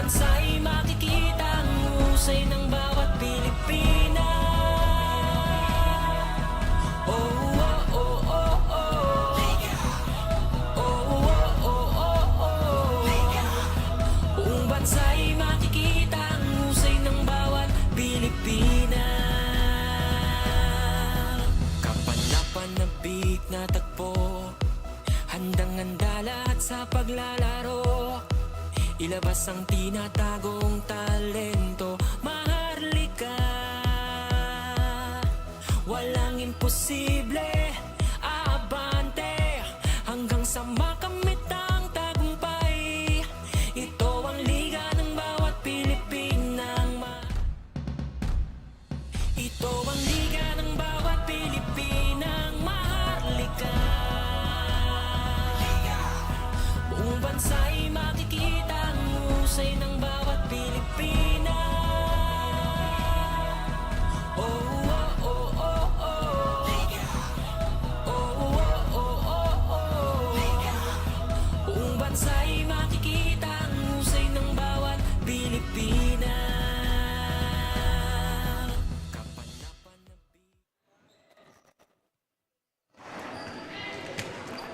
bansa'y makikita ang husay ng bawat Pilipina. Oh, oh, oh, oh, oh. Liga. Oh, oh, oh, oh, oh. Liga. Buong bansa'y makikita ang husay ng bawat Pilipina. Kapanapanabik na tagpo, handang-handa lahat sa paglalaro. Ilabas ang tinatagong talento, Maharlika. Walang imposible, aabante hanggang sa makamit ang tagumpay. Ito ang liga ng bawat Pilipinang Ito ang liga ng bawat Pilipinang Maharlika. Buong bansa'y makikita ang husay ng bawat Pilipina. Oh, oh, oh, oh, oh. Liga. Oh, oh, oh, oh, oh. Liga. Buong bansa'y makikita ang husay ng bawat Pilipina.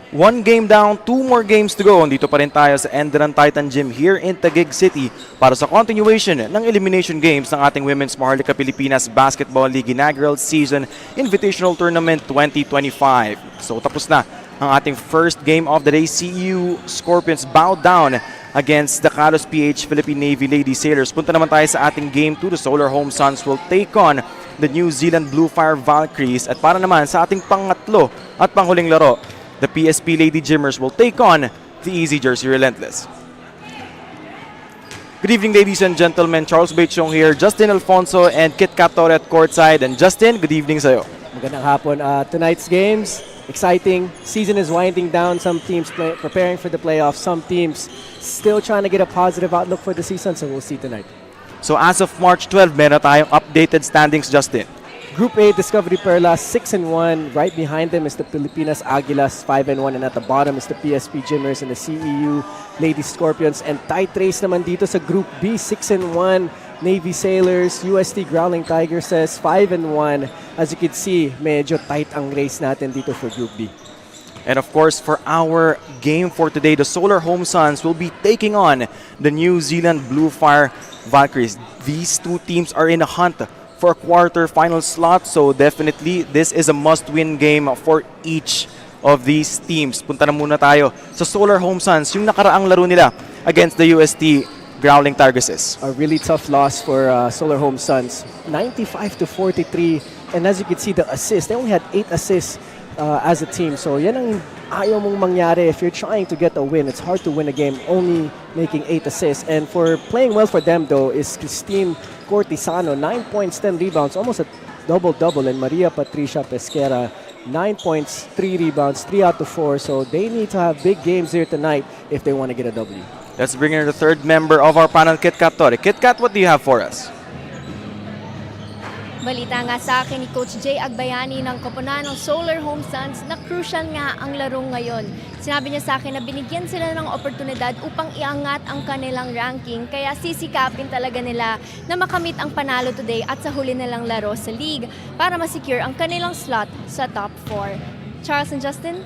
One game down, 2 more games to go. Dito pa rin tayo sa ENDERUN Titan Gym here in Taguig City para sa continuation ng elimination games ng ating Women's Maharlika Pilipinas Basketball League Inaugural Season Invitational Tournament 2025. So tapos na ang ating first game of the day. CU Scorpions bowed down against the Carlos PH Philippine Navy Lady Sailors. Punta naman tayo sa ating game 2. The Solar Home Suns will take on the New Zealand Bluefire Valkyries. At para naman sa ating pangatlo at panghuling laro, the PSP Lady Gymmers will take on the Easy Jersey Relentless. Good evening, ladies and gentlemen. Charles Bechong here, Justin Alfonso and Kit Kat Torre at courtside. And Justin, good evening sa'yo. Magandang hapon. Tonight's games, exciting. Season is winding down. Some teams preparing for the playoffs. Some teams still trying to get a positive outlook for the season. So we'll see tonight. So as of March 12, meron tayong updated standings, Justin. Group A, Discovery Perlas, 6-1. Right behind them is the Pilipinas Aguilas, 5-1. And at the bottom is the PSP Gymmers and the CEU Lady Scorpions. And tight race naman dito sa Group B, 6-1. Navy Sailors, UST Growling Tigers says 5-1. As you can see, medyo tight ang race natin dito for Group B. And of course, for our game for today, the Solar Home Suns will be taking on the New Zealand Bluefire Valkyries. These two teams are in a hunt for a quarter-final slot, so definitely this is a must-win game for each of these teams. Punta na muna tayo sa Solar Home Suns, yung nakaraang laro nila against the UST Growling Tigresses. A really tough loss for Solar Home Suns, 95-43. And as you can see, the assists, they only had 8 assists as a team. So yan ang ayaw mong mangyari if you're trying to get a win. It's hard to win a game only making 8 assists. And for playing well for them though is Christine Cortisano, 9 points, 10 rebounds, almost a double-double. And Maria Patricia Pesquera, 9 points, 3 rebounds, 3 out of 4. So they need to have big games here tonight if they want to get a W. Let's bring in the third member of our panel, Kit Kat Torre. Kit Kat, what do you have for us? Balita nga sa akin ni Coach Jay Agbayani ng koponan ng Solar Home Suns na crucial nga ang laro ngayon. Sinabi niya sa akin na binigyan sila ng oportunidad upang iangat ang kanilang ranking, kaya sisikapin talaga nila na makamit ang panalo today at sa huli nilang laro sa league para masecure ang kanilang slot sa top 4. Charles and Justin?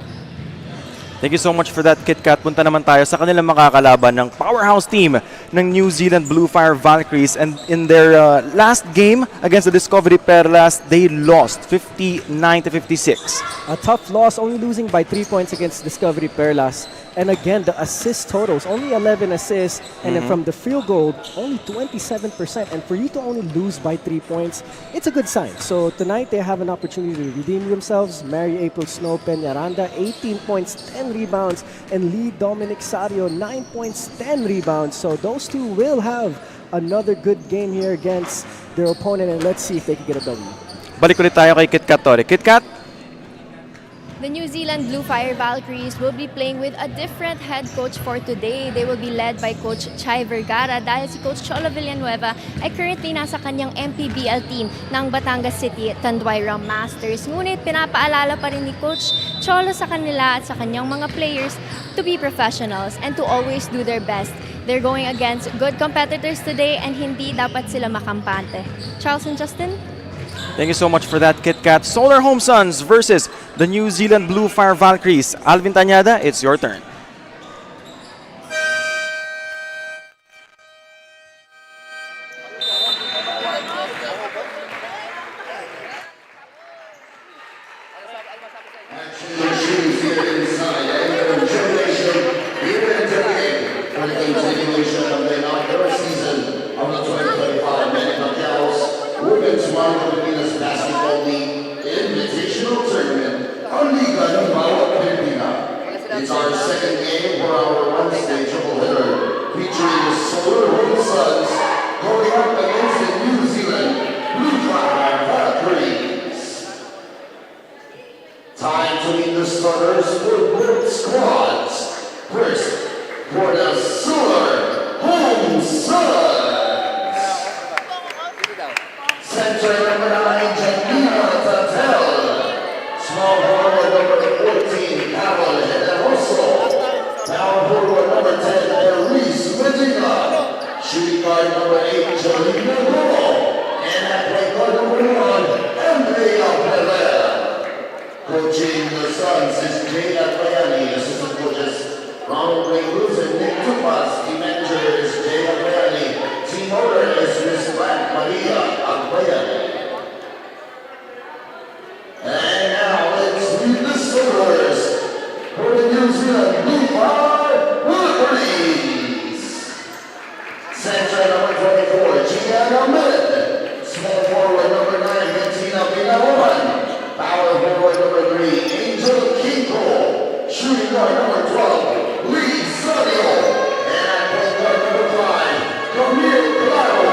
Thank you so much for that, Kit Kat. Punta naman tayo sa kanilang makakalaban ng powerhouse team ng New Zealand Bluefire Valkyries. And in their last game against the Discovery Perlas, they lost 59-56. A tough loss, only losing by 3 points against Discovery Perlas. And again, the assist totals, only 11 assists. And then from the field goal, only 27%. And for you to only lose by 3 points, it's a good sign. So tonight, they have an opportunity to redeem themselves. Mary April Snow Peñaranda, 18 points, 10 rebounds. And Lee Dominic Sario, 9 points, 10 rebounds. So those two will have another good game here against their opponent. And let's see if they can get a W. Balik ulit tayo kay Kit Kat Torre. Kit Kat? The New Zealand Bluefire Valkyries will be playing with a different head coach for today. They will be led by Coach Chai Vergara dahil si Coach Cholo Villanueva ay currently nasa kanyang MPBL team ng Batangas City Tanduay Masters. Ngunit pinapaalala pa rin ni Coach Cholo sa kanila at sa kanyang mga players to be professionals and to always do their best. They're going against good competitors today and hindi dapat sila makampante. Charles and Justin? Thank you so much for that, Kit Kat. Solar Home Suns versus the New Zealand Bluefire Valkyries. Alvin Tañada, it's your turn. Women's Philippines Basketball League Invitational Tournament on LIGA ng BAWAT Pilipina. It's our second game for our one-stage triple-hitter featuring the Solar Home Suns going up against the New Zealand Bluefire Valkyries. Time to meet the starters for both squads. First, for the Solar Home Suns. Center number 9, Janina Tatel. Small forward number 14, Carol Generoso. Power forward number 10, Elise Medina. Shooting guard number 8, Jolina Goro. And at point guard number 1, Andrea Perez. Coaching the Suns is Jay Atbayani. Assistant coaches Ronald Ray Cruz and Nick Tupas. Team manager is Jay Atbayani. Team owner is Miss Black Maria Atbayani. And now let's meet the Solars for the New Zealand Bluefire Valkyries. Center number 24, Gian Ahmed. Small forward number 9, Bettina Pinawan. Power forward number 3, Angel Kinko. Shooting guard number 12, Lee Sadio. And at point guard number 5, Camille Claro.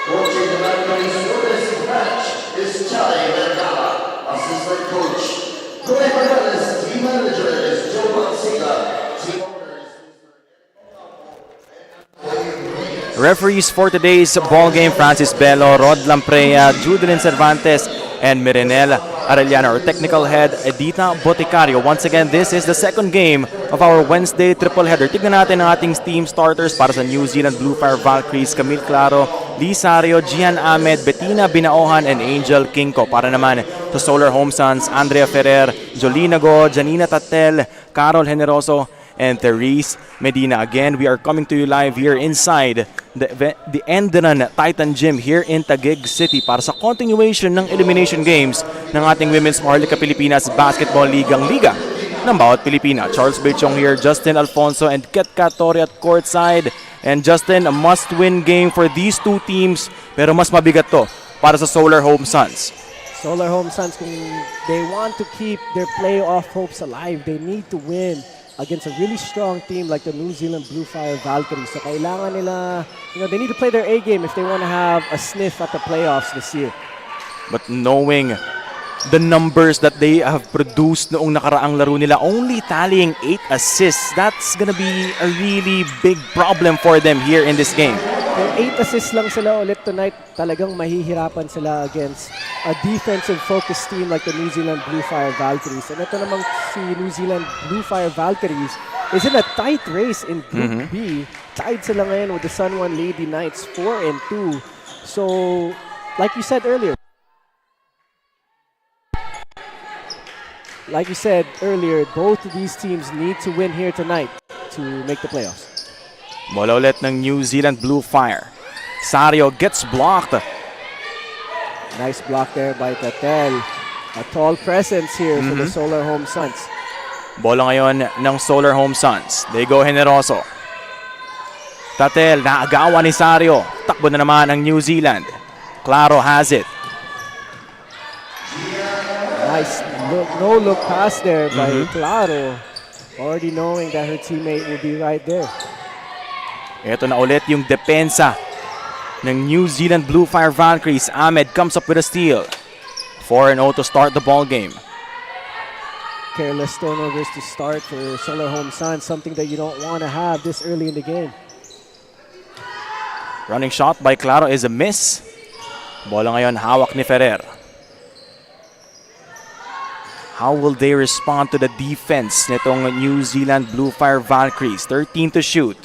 Coaching the Valkyries for this match is Chai Vergara. Assistant coach, Joy Morales. Team manager is Joe Mansilla. Team owner is Referees for today's ball game, Francis Bello, Rod Lamprea, Judelin Cervantes, and Mirenel Arellano. Our technical head, Edita Boticario. Once again, this is the second game of our Wednesday triple header. Tignan natin ang ating team starters para sa New Zealand Bluefire Valkyries. Camille Claro, Lisario, Gian Ahmed, Bettina Binaohan, and Angel Kinko. Para naman sa Solar Home Suns, Andrea Ferrer, Jolina Go, Janina Tatel, Carol Generoso, and Therese Medina. Again, we are coming to you live here inside the Enderun Titan Gym here in Taguig City para sa continuation ng elimination games ng ating Women's MAHARLIKA Pilipinas Basketball League, ang Liga ng Bawat Pilipina. Charles Bechong here, Justin Alfonso, and Ket Katori at courtside. And Justin, a must-win game for these two teams, pero mas mabigat to para sa Solar Home Suns. Solar Home Suns, kung they want to keep their playoff hopes alive, they need to win against a really strong team like the New Zealand Bluefire Valkyries. So kailangan nila, they need to play their A game if they want to have a sniff at the playoffs this year. But knowing the numbers that they have produced noong nakaraang laro nila, only tallying 8 assists, that's gonna be a really big problem for them here in this game. Kung 8 assists lang sila ulit tonight, talagang mahihirapan sila against a defensive-focused team like the New Zealand Bluefire Valkyries. And ito namang si New Zealand Bluefire Valkyries is in a tight race in Group B. Tied sila ngayon with the Sun One Lady Knights, 4-2. So, like you said earlier, both of these teams need to win here tonight to make the playoffs. Bola ulit ng New Zealand Bluefire. Sario gets blocked. Nice block there by Tatel. A tall presence here for the Solar Home Suns. Bola ngayon ng Solar Home Suns. They go Generoso. Tatel, naagawa ni Sario. Takbo na naman ang New Zealand. Claro has it. Nice no-look pass there by Claro. Already knowing that her teammate will be right there. Ito na ulit yung depensa ng New Zealand Bluefire Valkyries. Ahmed comes up with a steal. 4-0 to start the ball game. Careless turnovers to start for Solar Home Suns, something that you don't want to have this early in the game. Running shot by Claro is a miss. Bola ngayon hawak ni Ferrer. How will they respond to the defense nitong New Zealand Bluefire Valkyries? 13 to shoot.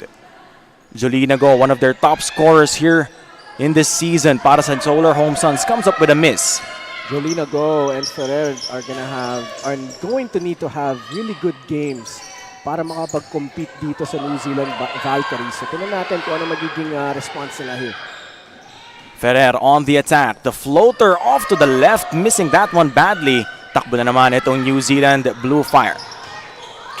Jolina Go, one of their top scorers here in this season para sa Solar Home Suns, comes up with a miss. Jolina Go and Ferrer are going to need to have really good games para makapag-compete dito sa New Zealand Valkyries. So tingnan natin kung ano magiging response nila here. Ferrer on the attack. The floater off to the left, missing that one badly. Takbo na naman itong New Zealand Bluefire.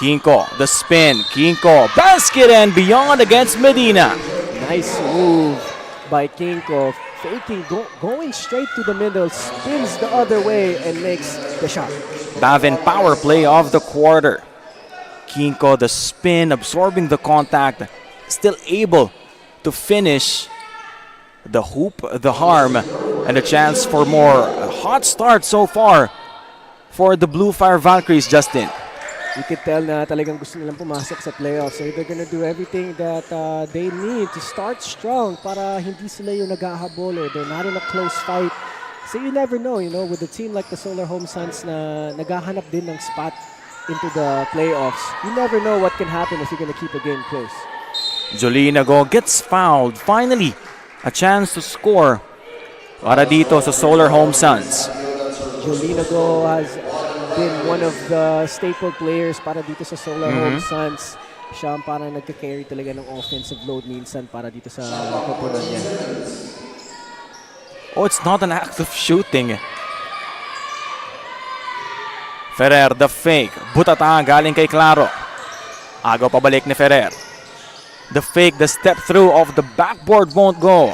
Kinko, the spin. Kinko, basket and beyond against Medina. Nice move by Kinko. Faking, going straight to the middle, spins the other way and makes the shot. Bavin power play of the quarter. Kinko, the spin, absorbing the contact, still able to finish the hoop, the harm, and a chance for more. A hot start so far for the Bluefire Valkyries, Justin. You could tell na talagang gusto nilang pumasok sa playoffs. So they're gonna do everything that they need to start strong para hindi sila yung naghahabol or they're not in a close fight. So you never know, you know, with a team like the Solar Home Suns na naghahanap din ng spot into the playoffs. You never know what can happen if you're gonna keep a game close. Jolina Go gets fouled. Finally, a chance to score para dito sa Solar Home Suns. Jolina Go has been one of the staple players para dito sa Solar Home Suns. Siya ang parang nagka-carry talaga ng offensive load minsan para dito sa koponan niya. Oh, it's not an act of shooting. Ferrer, the fake. Butata galing kay Claro. Agaw pabalik ni Ferrer. The fake, the step through of the backboard won't go.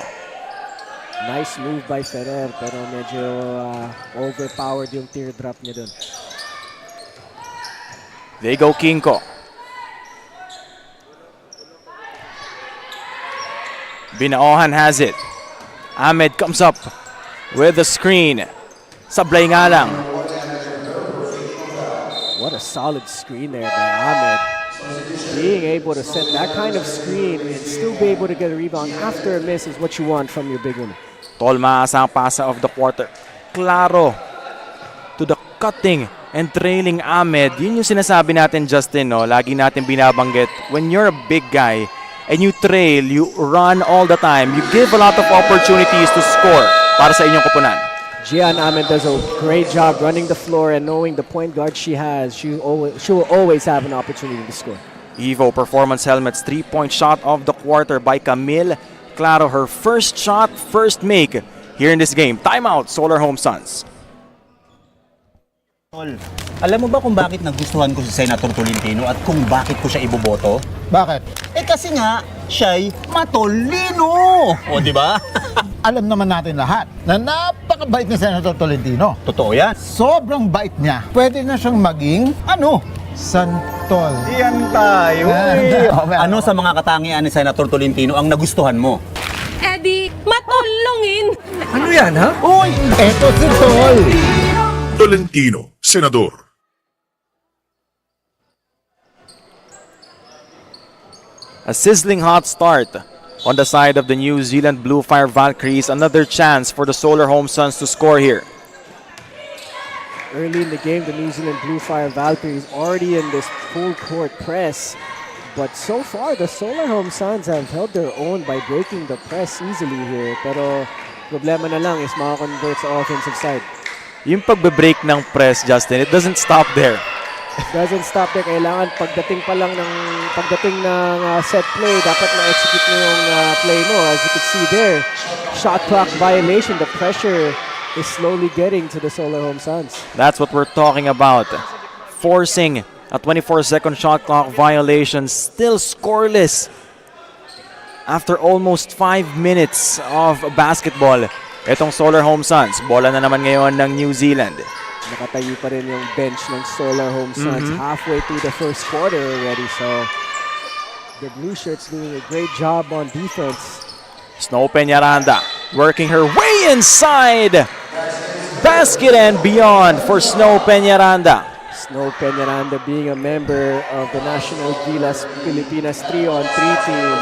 Nice move by Ferrer pero medyo overpowered yung teardrop niya dun. They go Kinko. Binaohan has it. Ahmed comes up with the screen. Sablay nga lang. What a solid screen there by Ahmed. Being able to set that kind of screen and still be able to get a rebound after a miss is what you want from your big one. Tolma ang pasa of the quarter. Claro to the cutting and trailing Ahmed. Yun yung sinasabi natin, Justin, no? Lagi natin binabanggit. When you're a big guy and you trail, you run all the time, you give a lot of opportunities to score para sa inyong koponan. Gian Ahmed does a great job running the floor and knowing the point guard she has. She will always have an opportunity to score. Evo Performance Helmets, 3-point shot of the quarter by Camille. Claro, her first shot, first make here in this game. Timeout, Solar Home Suns. Alam mo ba kung bakit nagustuhan ko si Senator Tolentino at kung bakit ko siya iboboto? Bakit? Eh kasi nga, siya'y matolino! O, di ba? Alam naman natin lahat na napakabait ni Senator Tolentino. Totoo yan. Sobrang bait niya. Pwede na siyang maging, santol. Yan tayo eh. Ano sa mga katangian ni Senator Tolentino ang nagustuhan mo? Eddie, matulungin! Ano yan, ha? Uy, eto si Tol. Tolentino, Senador. A sizzling hot start on the side of the New Zealand Bluefire Valkyries. Another chance for the Solar Home Suns to score here. Early in the game, the New Zealand Bluefire Valkyries already in this full court press. But so far, the Solar Home Suns have held their own by breaking the press easily here. Pero problema na lang is makakonvert sa offensive side. Yung pagbe-break ng press, Justin, it doesn't stop there. Doesn't stop there. Kailangan pagdating ng set play, dapat ma-execute mo yung play mo. As you can see there, shot clock violation. The pressure is slowly getting to the Solar Home Suns. That's what we're talking about. Forcing a 24-second shot clock violation, still scoreless after almost 5 minutes of basketball. Itong Solar Home Suns, bola na naman ngayon ng New Zealand. Nakatayo pa rin yung bench ng Solar Home Suns halfway through the first quarter already. So the Blue Shirts doing a great job on defense. Snow Peñaranda working her way inside. Basket and beyond for Snow Peñaranda. Snow Peñaranda being a member of the National Gilas Pilipinas 3-on-3 team.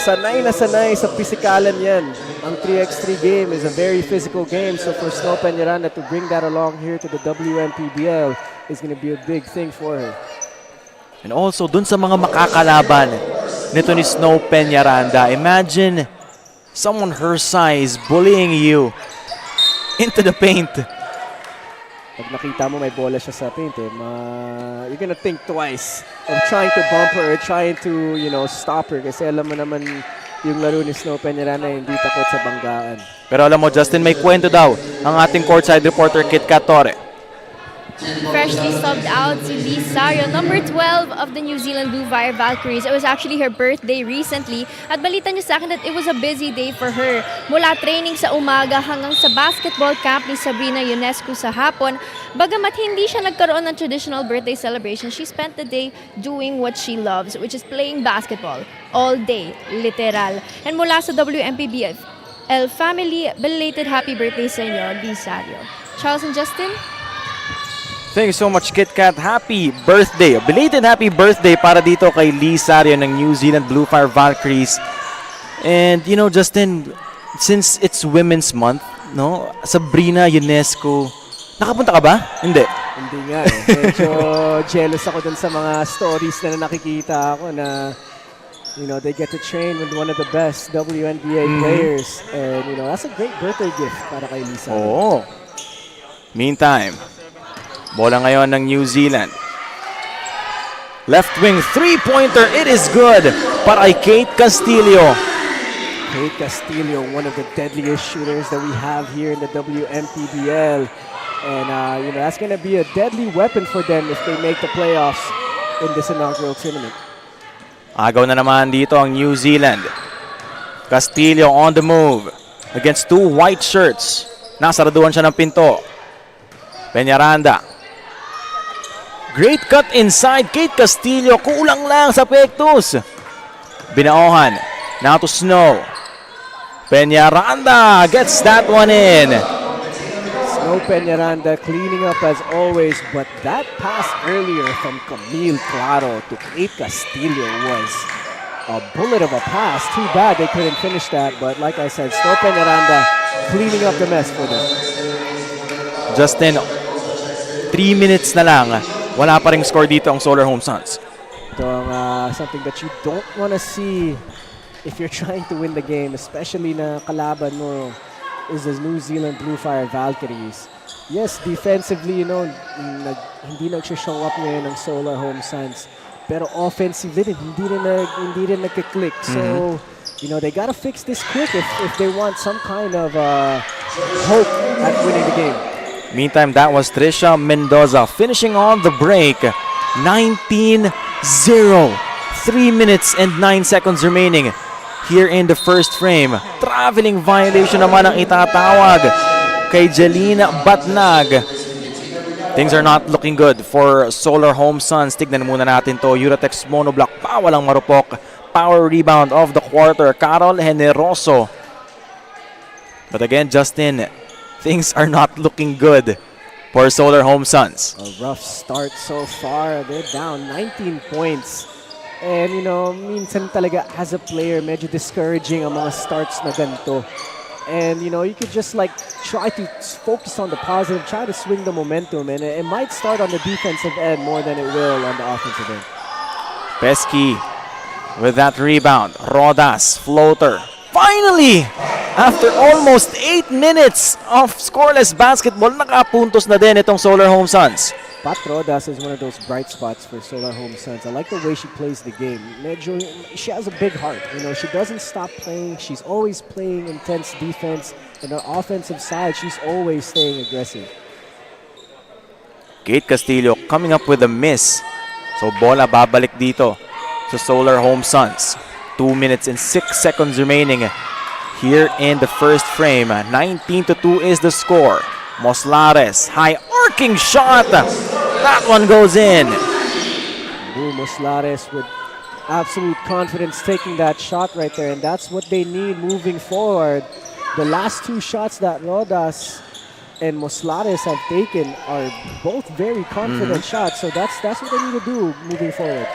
Sanay na sanay sa pisikalan yan. Ang 3x3 game is a very physical game. So for Snow Peñaranda to bring that along here to the WMPBL is going to be a big thing for her. And also, dun sa mga makakalaban nito ni Snow Peñaranda, imagine someone her size bullying you into the paint. Pag nakita mo may bola siya sa paint, you're gonna think twice of trying to bump her or trying to, stop her. Kasi alam mo naman yung laro ni Snow Peñaranda hindi takot sa banggaan. Pero alam mo, Justin, may kwento daw ang ating courtside reporter Kit Torre. Freshly subbed out si Lisario, number 12 of the New Zealand Bluefire Valkyries. It was actually her birthday recently. At balita niyo sa akin that it was a busy day for her. Mula training sa umaga hanggang sa basketball camp ni Sabrina Ionescu sa hapon. Bagamat hindi siya nagkaroon ng traditional birthday celebration, she spent the day doing what she loves, which is playing basketball. All day, literal. And mula sa WMPBL family, belated happy birthday sa inyo, Lisario. Charles and Justin? Thank you so much, Kit Kat. Happy birthday. Belated happy birthday para dito kay Lisario ng New Zealand Bluefire Valkyries. And, Justin, since it's Women's Month, no? Sabrina Ionescu, nakapunta ka ba? Hindi. Hindi nga eh. Medyo jealous ako dun sa mga stories na nakikita ako na they get to train with one of the best WNBA players. And, that's a great birthday gift para kay Lisario. Oo. Meantime, bola ngayon ng New Zealand. Left wing three-pointer. It is good para kay Kate Castillo. Kate Castillo, one of the deadliest shooters that we have here in the WMPBL. And, that's going to be a deadly weapon for them if they make the playoffs in this inaugural tournament. Agaw na naman dito ang New Zealand. Castillo on the move against two white shirts. Nasaraduhan siya ng pinto. Peñaranda. Great cut inside. Kate Castillo, kulang lang sa pektus. Binaohan. Now to Snow. Peñaranda gets that one in. Snow Peñaranda cleaning up as always, but that pass earlier from Camille Claro to Kate Castillo was a bullet of a pass. Too bad they couldn't finish that, but like I said, Snow Peñaranda cleaning up the mess for them. Justin, 3 minutes na lang. Wala pa ring score dito ang Solar Home Suns. Ito ang something that you don't want to see if you're trying to win the game, especially na kalaban mo is the New Zealand Bluefire Valkyries. Yes, defensively, hindi nag-show up ngayon ng Solar Home Suns. Pero offensively, hindi rin nagkiklik. So, they gotta fix this quick if they want some kind of hope at winning the game. Meantime, that was Trisha Mendoza finishing on the break. 19-0. 3 minutes and 9 seconds remaining here in the first frame. Traveling violation naman ang itatawag kay Jelena Batnag. Things are not looking good for Solar Home Suns. Tignan muna natin to. Uratex monoblock pa, walang marupok. Power rebound of the quarter, Carol Generoso. But again, Justin, things are not looking good for Solar Home Suns. A rough start so far. They're down 19 points. And, minsan talaga as a player, medyo discouraging ang mga starts na ganito. And, you could just try to focus on the positive, try to swing the momentum. And it might start on the defensive end more than it will on the offensive end. Pesky with that rebound. Rodas, floater. Finally! After almost 8 minutes of scoreless basketball, nakapuntos na din itong Solar Home Suns. Pat Rodas is one of those bright spots for Solar Home Suns. I like the way she plays the game. She has a big heart. She doesn't stop playing. She's always playing intense defense. And on the offensive side, she's always staying aggressive. Kate Castillo coming up with a miss. So bola babalik dito sa Solar Home Suns. 2 minutes and 6 seconds remaining here in the first frame. 19-2 is the score. Moslares, high arcing shot. That one goes in. Moslares with absolute confidence taking that shot right there. And that's what they need moving forward. The last two shots that Rodas and Moslares have taken are both very confident shots. So that's what they need to do moving forward.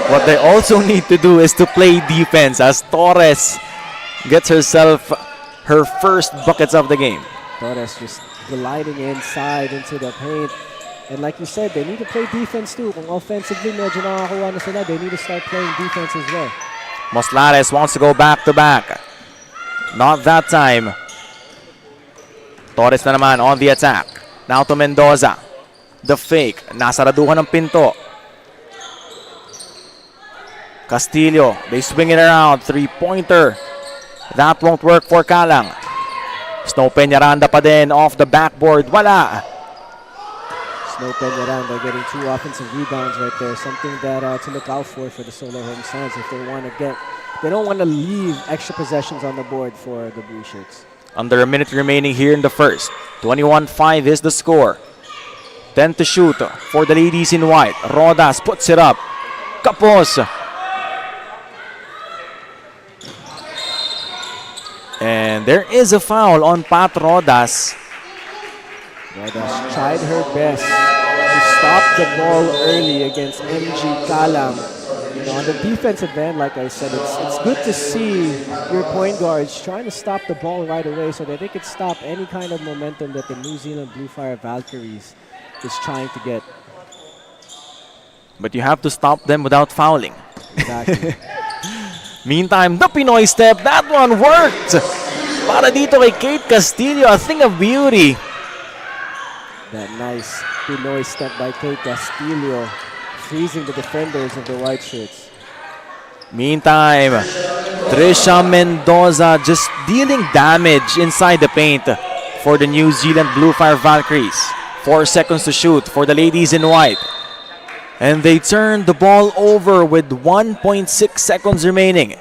What they also need to do is to play defense as Torres gets herself her first buckets of the game. Torres just gliding inside into the paint. And like you said, they need to play defense too. Kung offensively medyo nakakuha na sila, they need to start playing defense as well. Moslares wants to go back-to-back. Not that time. Torres na naman on the attack. Now to Mendoza. The fake. Nasaraduhan ng pinto. Castillo. They swing it around. Three-pointer. That won't work for Kalang. Snow Peñaranda pa din off the backboard. Wala. Snow Peñaranda getting 2 offensive rebounds right there. Something that to look out for the Solar Home Suns if they want to get. They don't want to leave extra possessions on the board for the Blue Shirts. Under a minute remaining here in the first. 21-5 is the score. 10 to shoot for the ladies in white. Rodas puts it up. Kapos. And there is a foul on Pat Rodas. Rodas tried her best to stop the ball early against MG Kalam. You know, on the defensive end, like I said, it's good to see your point guards trying to stop the ball right away so that they could stop any kind of momentum that the New Zealand Bluefire Valkyries is trying to get. But you have to stop them without fouling. Exactly. Meantime, the Pinoy step, that one worked! Para dito kay Kate Castillo, a thing of beauty. That nice Pinoy step by Kate Castillo, freezing the defenders of the white shirts. Meantime, Trisha Mendoza just dealing damage inside the paint for the New Zealand Bluefire Valkyries. 4 seconds to shoot for the ladies in white. And they turn the ball over with 1.6 seconds remaining.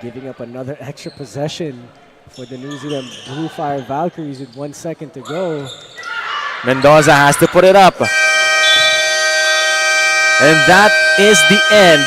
Giving up another extra possession for the New Zealand Bluefire Valkyries with 1 second to go. Mendoza has to put it up. And that is the end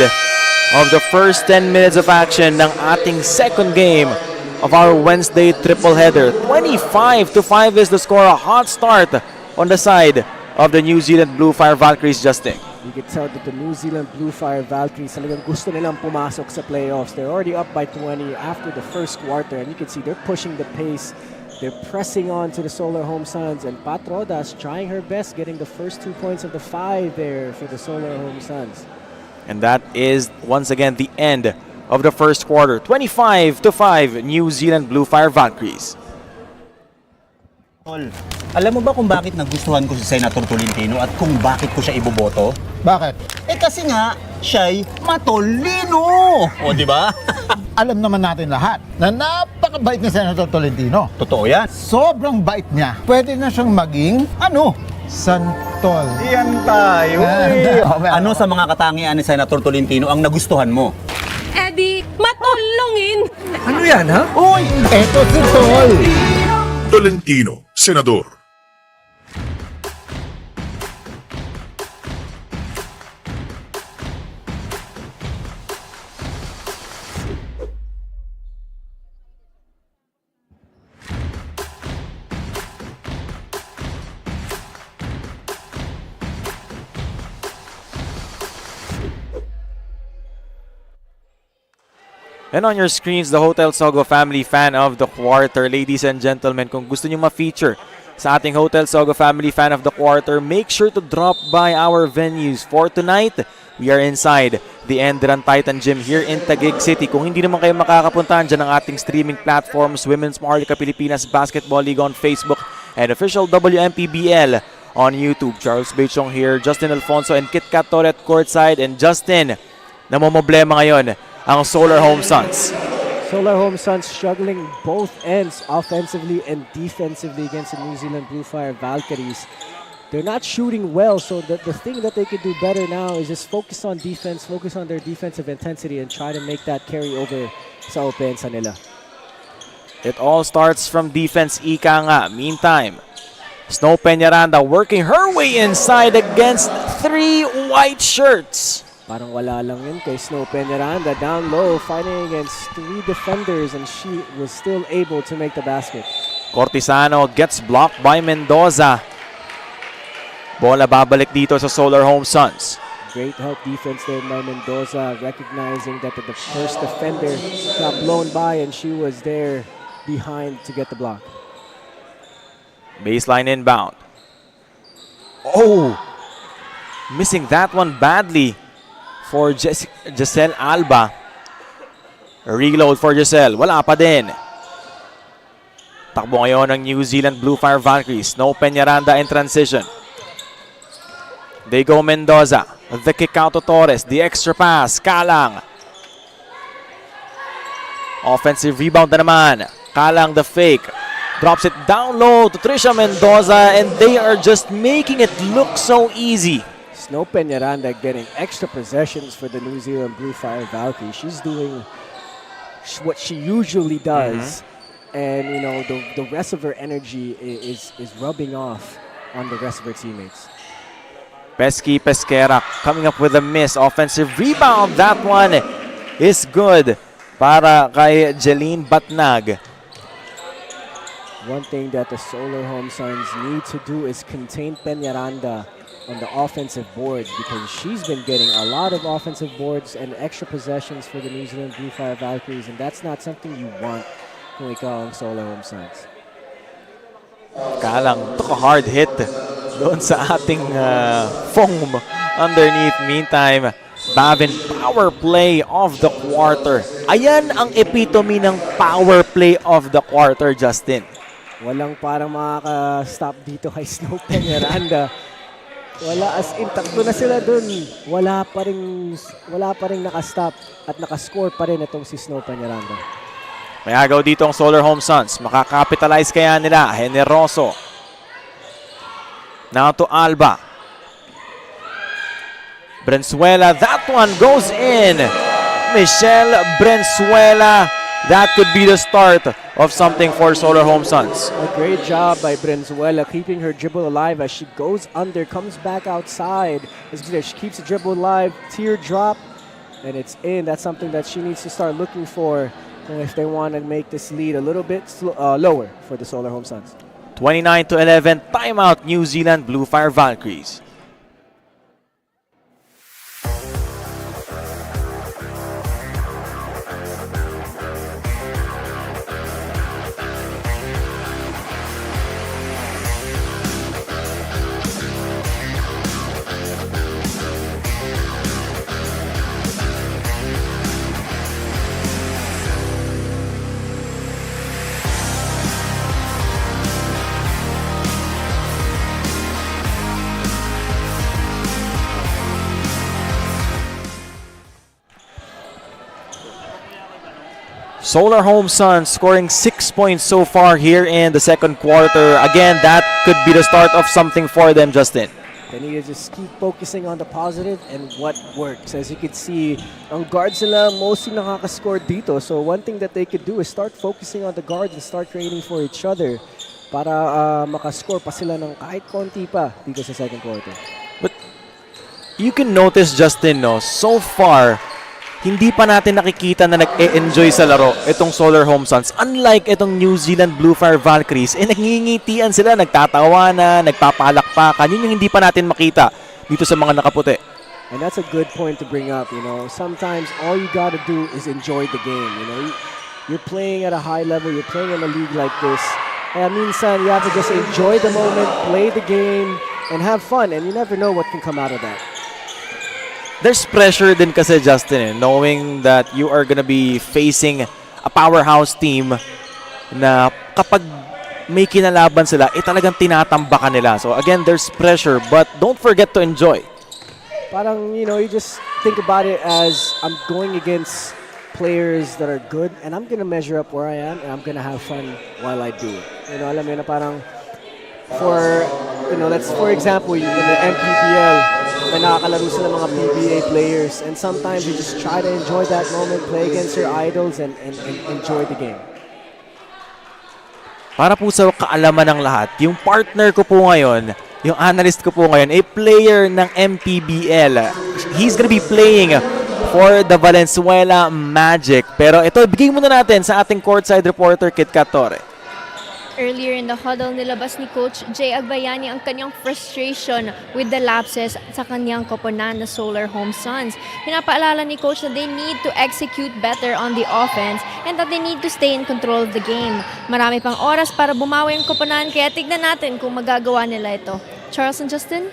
of the first 10 minutes of action ng ating second game of our Wednesday triple header. 25-5 is the score. A hot start on the side of the New Zealand Bluefire Valkyries, Justin. You can tell that the New Zealand Bluefire Valkyries talagang gusto nilang pumasok sa playoffs. They're already up by 20 after the first quarter, and you can see they're pushing the pace. They're pressing on to the Solar Home Suns, and Pat Rodas trying her best, getting the first 2 points of the 5 there for the Solar Home Suns. And that is once again the end of the first quarter. 25-5, New Zealand Bluefire Valkyries. Alam mo ba kung bakit nagustuhan ko si Senator Tolentino at kung bakit ko siya iboboto? Bakit? Eh kasi nga, siya'y matolino! O, di ba? Alam naman natin lahat na napakabait ni Senator Tolentino. Totoo yan. Sobrang bait niya. Pwede na siyang maging, santol. Yan tayo eh. Ano sa mga katangian ni Senator Tolentino ang nagustuhan mo? Eddie, matulungin! Ano yan, ha? Uy, eto si Tol. Tolentino, Senador. And on your screens, the Hotel Sogo family fan of the quarter. Ladies and gentlemen, kung gusto nyo ma-feature sa ating Hotel Sogo family fan of the quarter, make sure to drop by our venues. For tonight, we are inside the Enderun Titan Gym here in Taguig City. Kung hindi naman kayo makakapuntahan dyan ang ating streaming platforms, Women's Maharlika Pilipinas Basketball League on Facebook and official WMPBL on YouTube. Charles Bechong here, Justin Alfonso and Kit Kat Toret courtside. And Justin, namomoblema ngayon ang Solar Home Suns. Solar Home Suns struggling both ends, offensively and defensively against the New Zealand Bluefire Valkyries. They're not shooting well, so the thing that they could do better now is just focus on defense, focus on their defensive intensity, and try to make that carry over sa opensa nila. It all starts from defense, ika nga. Meantime, Snow Peñaranda working her way inside against 3 white shirts. Parang wala lang yun kay Snow Peñaranda, down low, fighting against 3 defenders, and she was still able to make the basket. Cortisano gets blocked by Mendoza. Bola babalik dito sa Solar Home Suns. Great help defense there by Mendoza, recognizing that the first defender got blown by and she was there behind to get the block. Baseline inbound. Oh! Missing that one badly for Giselle Alba. Reload for Giselle. Wala pa din. Takbo ngayon ng New Zealand Bluefire Valkyries. No Peñaranda in transition. They go Mendoza. The kick out to Torres. The extra pass. Kalang. Offensive rebound na naman. Kalang the fake. Drops it down low to Trisha Mendoza, and they are just making it look so easy. Snow Peñaranda getting extra possessions for the New Zealand Bluefire Valkyries. She's doing what she usually does, and you know the rest of her energy is rubbing off on the rest of her teammates. Pesky Pesquera coming up with a miss. Offensive rebound. That one is good para kay Jeline Batnag. One thing that the Solar Home Suns need to do is contain Peñaranda on the offensive boards, because she's been getting a lot of offensive boards and extra possessions for the New Zealand Bluefire Valkyries, and that's not something you want kung ikaw ang Solar Home Suns. Kalang took a hard hit doon sa ating foam underneath. Meantime, Bavin, power play of the quarter. Ayan ang epitome ng power play of the quarter, Justin. Walang parang makaka-stop dito kay Snow Peñaranda. Wala, as in, takbo na sila dun. Wala pa rin nakastop at nakascore pa rin itong si Snow Peñaranda. May agaw dito ang Solar Home Suns. Makakapitalize kaya nila. Generoso. Now to Alba. Brenzuela, that one goes in. Michelle Brenzuela. That could be the start of something for Solar Home Suns. A great job by Brenzuela keeping her dribble alive as she goes under, comes back outside. She keeps the dribble alive, teardrop, and it's in. That's something that she needs to start looking for if they want to make this lead a little bit lower for the Solar Home Suns. 29-11, timeout New Zealand Bluefire Valkyries. Solar Home Suns scoring 6 points so far here in the second quarter. Again, that could be the start of something for them, Justin. They need to just keep focusing on the positive and what works. As you can see, ang guards nila mostly nakaka-score dito. So one thing that they could do is start focusing on the guards and start creating for each other para makascore pa sila ng kahit konti pa dito sa second quarter. But you can notice, Justin, no, so far, hindi pa natin nakikita na nag-e-enjoy sa laro itong Solar Home Suns. Unlike itong New Zealand Bluefire Valkyries, nangingitian sila, nagtatawanan, nagpapalakpakan. Yun yung hindi pa natin makita dito sa mga nakaputi. And that's a good point to bring up, you know. Sometimes all you gotta do is enjoy the game, you know. You're playing at a high level, you're playing in a league like this. Kaya minsan, you have to just enjoy the moment, play the game, and have fun. And you never know what can come out of that. There's pressure din kasi, Justin, knowing that you are gonna be facing a powerhouse team na kapag may kinalaban sila, talagang tinatambakan nila. So again, there's pressure, but don't forget to enjoy. Parang, you know, you just think about it as I'm going against players that are good and I'm gonna measure up where I am and I'm gonna have fun while I do it. You know, alam mo yun na parang for, you know, let's, for example, in the MPBL, may nakakalaro sila mga PBA players, and sometimes you just try to enjoy that moment, play against your idols, and enjoy the game. Para po sa kaalaman ng lahat, yung partner ko po ngayon, yung analyst ko po ngayon, a player ng MPBL. He's gonna be playing for the Valenzuela Magic. Pero ito, bigay muna natin sa ating courtside reporter, Kit Katore. Earlier in the huddle, nilabas ni Coach Jay Agbayani ang kanyang frustration with the lapses sa kanyang koponan na Solar Home Suns. Pinapaalala ni Coach na they need to execute better on the offense and that they need to stay in control of the game. Marami pang oras para bumawi ang koponan, kaya tignan natin kung magagawa nila ito. Charles and Justin?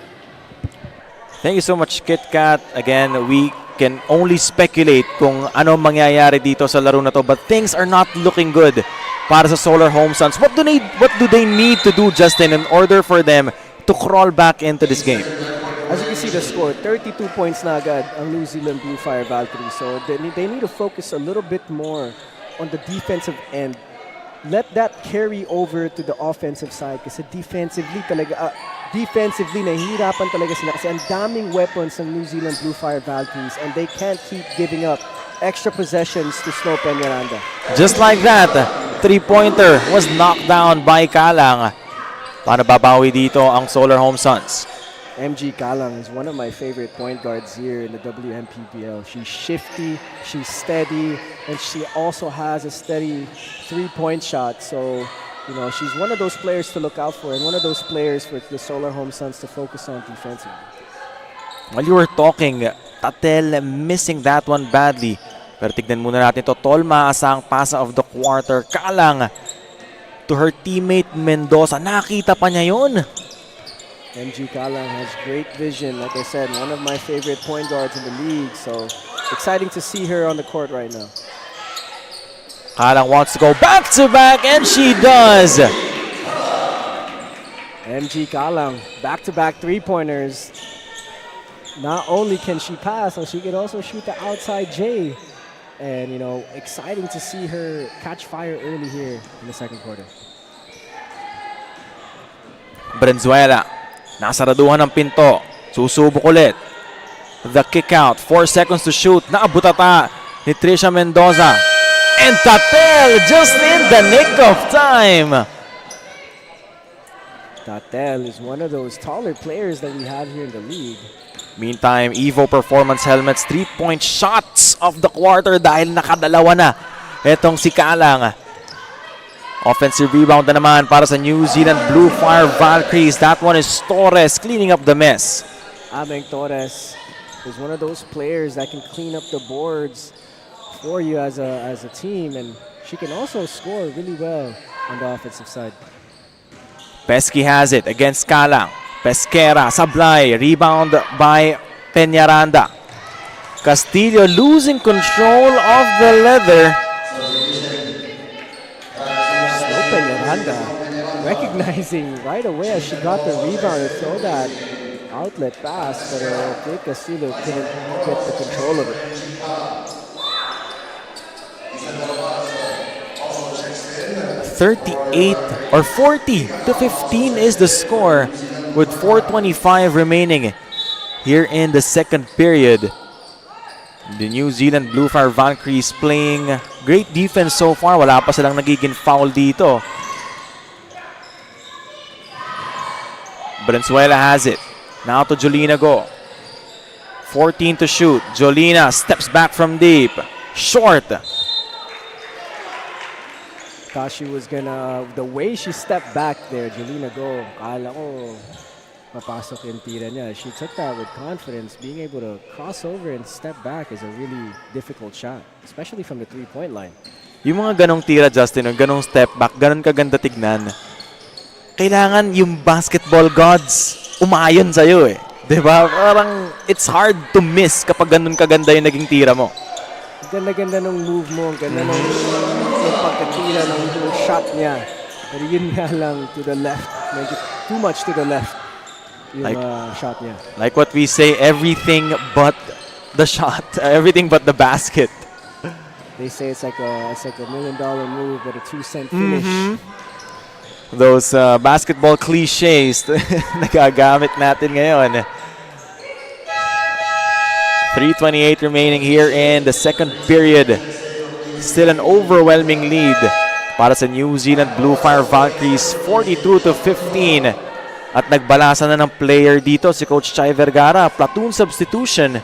Thank you so much, Kit Kat. Again, we can only speculate kung ano mangyayari dito sa laro na to, but things are not looking good para sa Solar Home Suns. What do they need to do, Justin, in order for them to crawl back into this game? As you can see the score, 32 points na agad ang New Zealand Bluefire Valkyries. So they need to focus a little bit more on the defensive end. Let that carry over to the offensive side kasi defensively nahihirapan talaga sila kasi ang daming weapons ng New Zealand Bluefire Valkyries and they can't keep giving up extra possessions to Snow Peñaranda. Just like that, three-pointer was knocked down by Kalang. Para babawi dito ang Solar Home Suns. MG Kalang is one of my favorite point guards here in the WMPBL. She's shifty, she's steady, and she also has a steady three-point shot. So, you know, she's one of those players to look out for and one of those players for the Solar Home Suns to focus on defensively. While you were talking, Tatel missing that one badly. Pero tignan muna natin to. Tolma asang pasa of the quarter. Kalang to her teammate Mendoza. Nakita pa niya yun. MG Kalang has great vision. Like I said, one of my favorite point guards in the league. So exciting to see her on the court right now. Kalang wants to go back-to-back, and she does. MG Kalang, back-to-back three-pointers. Not only can she pass, she can also shoot the outside J. And, you know, exciting to see her catch fire early here in the second quarter. Valenzuela, nasaraduhan ng pinto. Susubok ulit. The kick out, 4 seconds to shoot. Naabutata ni Trisha Mendoza. And Tatel just in the nick of time. Tatel is one of those taller players that we have here in the league. Meantime, Evo Performance Helmets 3-point shots of the quarter dahil nakadalawa na etong si Kalang. Offensive rebound na naman para sa New Zealand Bluefire Valkyries. That one is Torres cleaning up the mess. Ameng Torres is one of those players that can clean up the boards for you as a team, and she can also score really well on the offensive side. Pesky has it against Kalang. Pesquera, sablay, rebound by Peñaranda. Castillo losing control of the leather. Snow Peñaranda recognizing right away as she got the rebound and throw that outlet pass, but Kate Castillo couldn't get the control of it. .38 or 40 to 15 is the score with 4:25 remaining here in the second period. The New Zealand Bluefire Valkyries playing great defense so far. Wala pa silang nagiging foul dito. Valenzuela has it. Now to Jolina Go. 14 to shoot. Jolina steps back from deep. Short. Thought she was gonna, the way she stepped back there, Jolina Go, kala ko mapasok yung tira niya. She took that with confidence. Being able to cross over and step back is a really difficult shot, especially from the three-point line. Yung mga ganong tira, Justin, yung ganong step back, ganon kaganda tignan. Kailangan yung basketball gods umayon sa'yo eh. Diba? Parang it's hard to miss kapag ganon kaganda yung naging tira mo. Ganda-ganda nung move mo, ganda nung pagkatira ng shot niya. Pero yun nga lang to the left, medyo too much to the left yung shot niya. Like what we say, everything but the shot, everything but the basket. They say it's like a $1 million move but a 2-cent finish. Those basketball cliches nagagamit natin ngayon. 3:28 remaining here in the second period. Still an overwhelming lead para sa New Zealand Bluefire Valkyries, 42 to 15. At nagbalasa na ng player dito si Coach Chai Vergara, platoon substitution.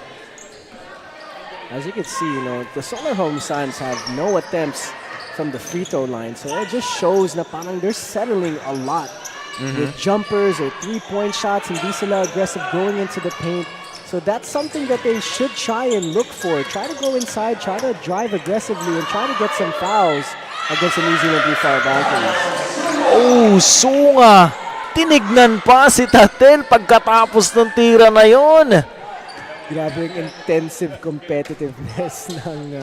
As you can see, you know, the Solar Home Suns have no attempts from the free throw line. So it just shows na parang they're settling a lot with jumpers or three-point shots. Hindi sila aggressive going into the paint. So that's something that they should try and look for. Try to go inside, try to drive aggressively, and try to get some fouls against the New Zealand Bluefire Valkyries. Oh, sunga! Tinignan pa si Tatel pagkatapos ng tira na yon. Grabe yung intensive competitiveness ng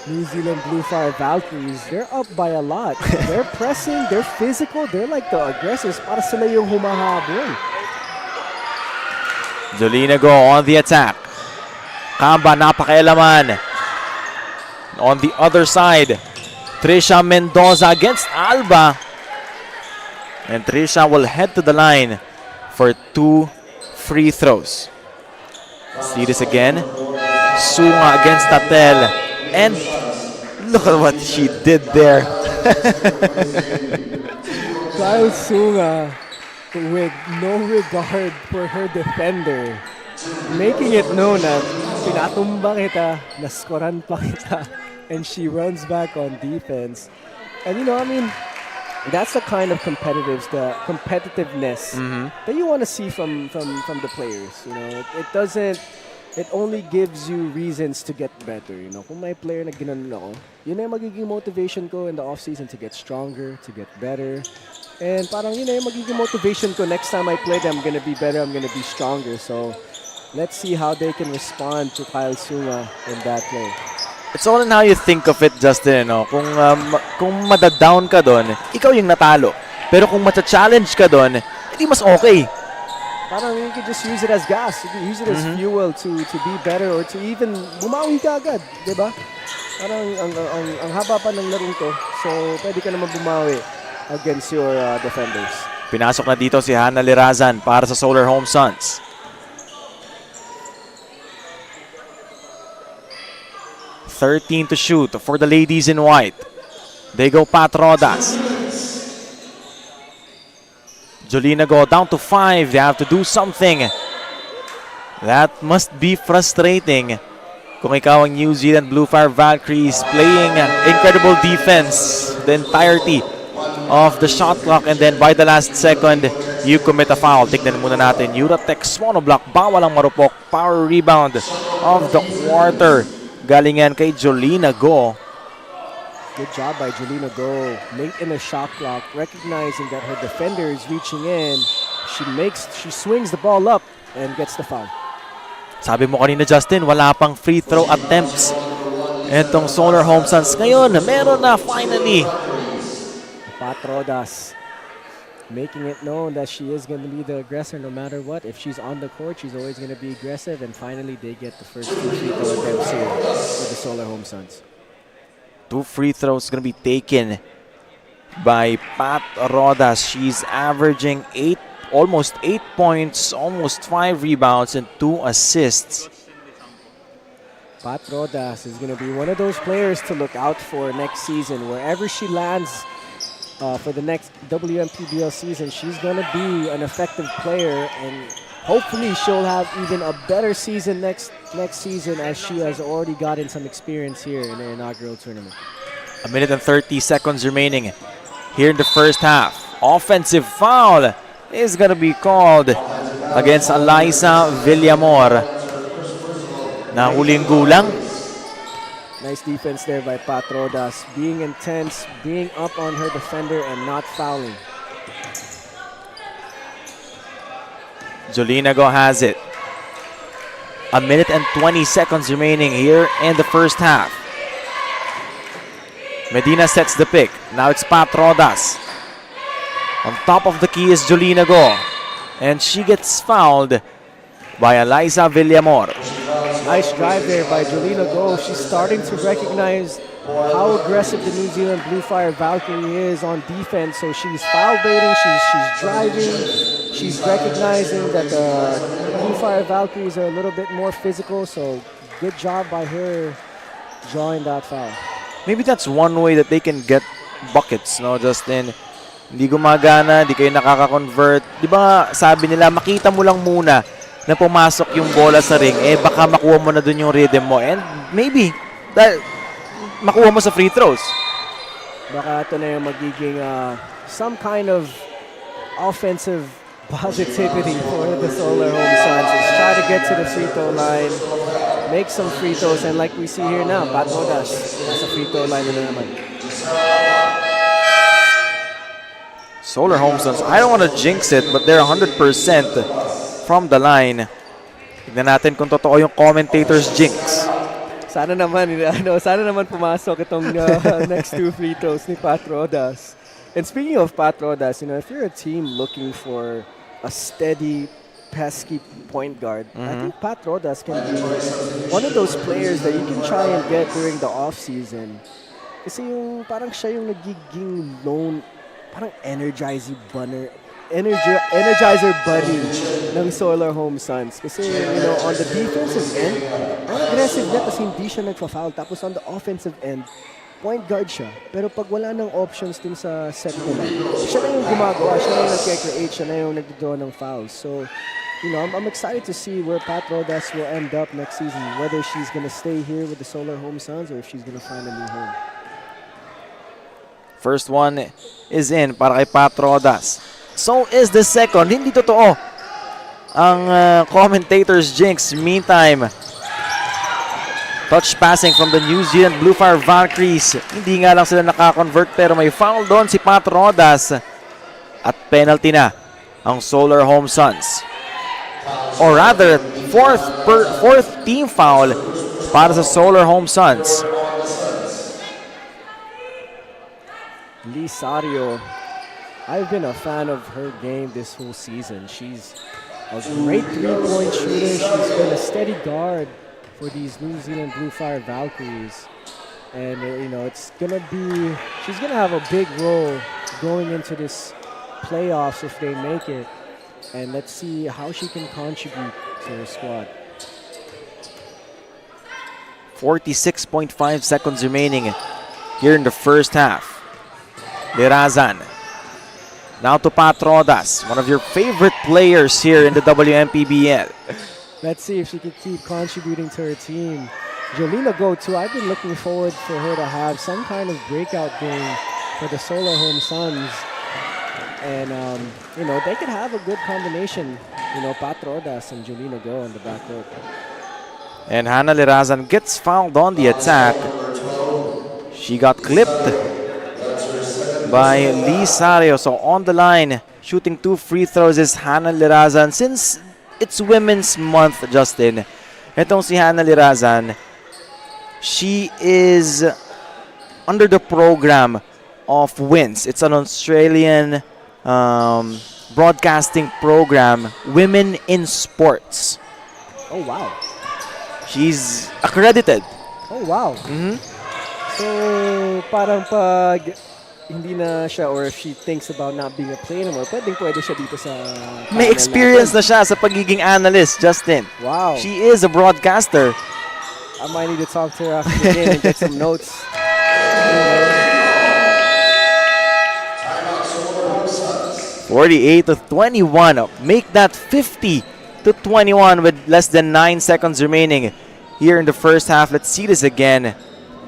New Zealand Bluefire Valkyries. They're up by a lot. They're pressing, they're physical, they're like the aggressors. Para sila yung humahabol. Jolina Go on the attack. Kamba napakailaman. On the other side, Trisha Mendoza against Alba. And Trisha will head to the line for 2 free throws. See this again. Sunga against Tatel. And look at what she did there. Kyle Sunga with no regard for her defender, making it known na pinatumba kita, naskoran pa kita, and she runs back on defense. And you know, I mean, that's the kind of competitiveness that you want to see from the players. You know, it only gives you reasons to get better. You know, kung may player na ginanon ako, yun na yung magiging motivation ko in the off-season to get stronger, to get better. And parang yun na yung magiging motivation ko next time I play them, I'm gonna be better, I'm gonna be stronger. So, let's see how they can respond to Kyle Sunga in that play. It's all in how you think of it, Justin. No? Kung madadown ka doon, ikaw yung natalo. Pero kung mata-challenge ka doon, hindi mas okay. Parang you could just use it as gas. You can use it as fuel to be better or to even bumawi ka agad, di ba? Parang ang haba pa ng larong to, so pwede ka naman bumawi against your defenders. Pinasok na dito si Hannah Lirazan para sa Solar Home Suns. .13 to shoot for the ladies in white. They go Pat Rodas. Jolina Go down to 5. They have to do something. That must be frustrating. Kung ikaw ang New Zealand Bluefire Valkyries playing incredible defense the entirety of the shot clock, and then by the last second, you commit a foul. Tignan muna natin. Uratex monoblock. Bawal ang marupok. Power rebound of the quarter. Galingan kay Jolina Go. Good job by Jolina Go. Late in the shot clock, recognizing that her defender is reaching in. She swings the ball up and gets the foul. Sabi mo kanina, Justin, wala pang free throw attempts etong Solar Home Suns. Ngayon, meron na finally. Pat Rodas making it known that she is going to be the aggressor no matter what. If she's on the court, she's always going to be aggressive. And finally, they get the first 2 free throw attempts here for the Solar Home Suns. 2 free throws going to be taken by Pat Rodas. She's averaging almost 8 points, almost 5 rebounds, and 2 assists. Pat Rodas is going to be one of those players to look out for next season. Wherever she lands for the next WMPBL season, she's going to be an effective player, and hopefully she'll have even a better season next season, as she has already gotten some experience here in the inaugural tournament. 1 minute and 30 seconds remaining here in the first half. Offensive foul is going to be called against Eliza Villamor. Nahuling gulang. Nice defense there by Pat Rodas, being intense, being up on her defender and not fouling. Jolina Go has it. 1 minute and 20 seconds remaining here in the first half. Medina sets the pick. Now it's Pat Rodas. On top of the key is Jolina Go. And she gets fouled by Eliza Villamor. Nice drive there by Jolina Go. She's starting to recognize how aggressive the New Zealand Bluefire Valkyrie is on defense. So she's foul baiting, she's driving, she's recognizing that the Bluefire Valkyries are a little bit more physical. So good job by her drawing that foul. Maybe that's one way that they can get buckets, no, Justin? Hindi gumagana, hindi kayo nakaka-convert. Di ba sabi nila, makita mo lang muna na pumasok yung bola sa ring, baka makuha mo na dun yung rhythm mo. And maybe, makuha mo sa free throws. Baka ito na yung magiging some kind of offensive positivity for the Solar Home Suns. Let's try to get to the free throw line, make some free throws, and like we see here now, Patodas nasa free throw line na naman. Solar Home Suns, I don't want to jinx it, but they're 100% from the line. Tignan natin kung totoo yung commentator's jinx. Sana naman, sana naman pumasok itong next two free throws ni Pat Rodas. And speaking of Pat Rodas, if you're a team looking for a steady, pesky point guard, I think Pat Rodas can be one of those players that you can try and get during the off-season. Kasi parang siya yung nagiging lone, parang energizer buddy ng Solar Home Suns. Kasi, on the defensive end, ang aggressive niya kasi hindi siya nagfa-foul. Tapos on the offensive end, point guard siya. Pero pag wala ng options dun sa set nila, siya na yung gumagawa, siya na yung nag-create, siya na yung nagdodraw ng fouls. So, I'm excited to see where Pat Rodas will end up next season. Whether she's gonna stay here with the Solar Home Suns or if she's gonna find a new home. First one is in para kay Pat Rodas. So is the second. Hindi totoo ang commentator's jinx. Meantime, touch passing from the New Zealand Bluefire Valkyries. Hindi nga lang sila nakakonvert pero may foul doon si Pat Rodas. At penalty na ang Solar Home Suns. Or rather, fourth team foul para sa Solar Home Suns. Lisario, I've been a fan of her game this whole season. She's a great three-point shooter. She's been a steady guard for these New Zealand Bluefire Valkyries. And, she's going to have a big role going into this playoffs if they make it. And let's see how she can contribute to her squad. 46.5 seconds remaining here in the first half. Lirazan. Now to Pat Rodas, one of your favorite players here in the WMPBL. Let's see if she can keep contributing to her team. Jolina Go too. I've been looking forward for her to have some kind of breakout game for the Solar Home Suns. And, they could have a good combination. Pat Rodas and Jolina Go on the backcourt. And Hannah Lirazan gets fouled on the attack. She got clipped by Lisario. So on the line, shooting 2 free throws is Hannah Lirazan. Since it's Women's Month, Justin, itong si Hannah Lirazan, she is under the program of WINS. It's an Australian broadcasting program, Women in Sports. Oh, wow. She's accredited. Oh, wow. So, parang pag hindi na siya or if she thinks about not being a player anymore, pwede siya dito sa... May experience na siya sa pagiging analyst, Justin. Wow. She is a broadcaster. I might need to talk to her after the game and get some notes. 48-21. Make that 50-21 with less than 9 seconds remaining here in the first half. Let's see this again.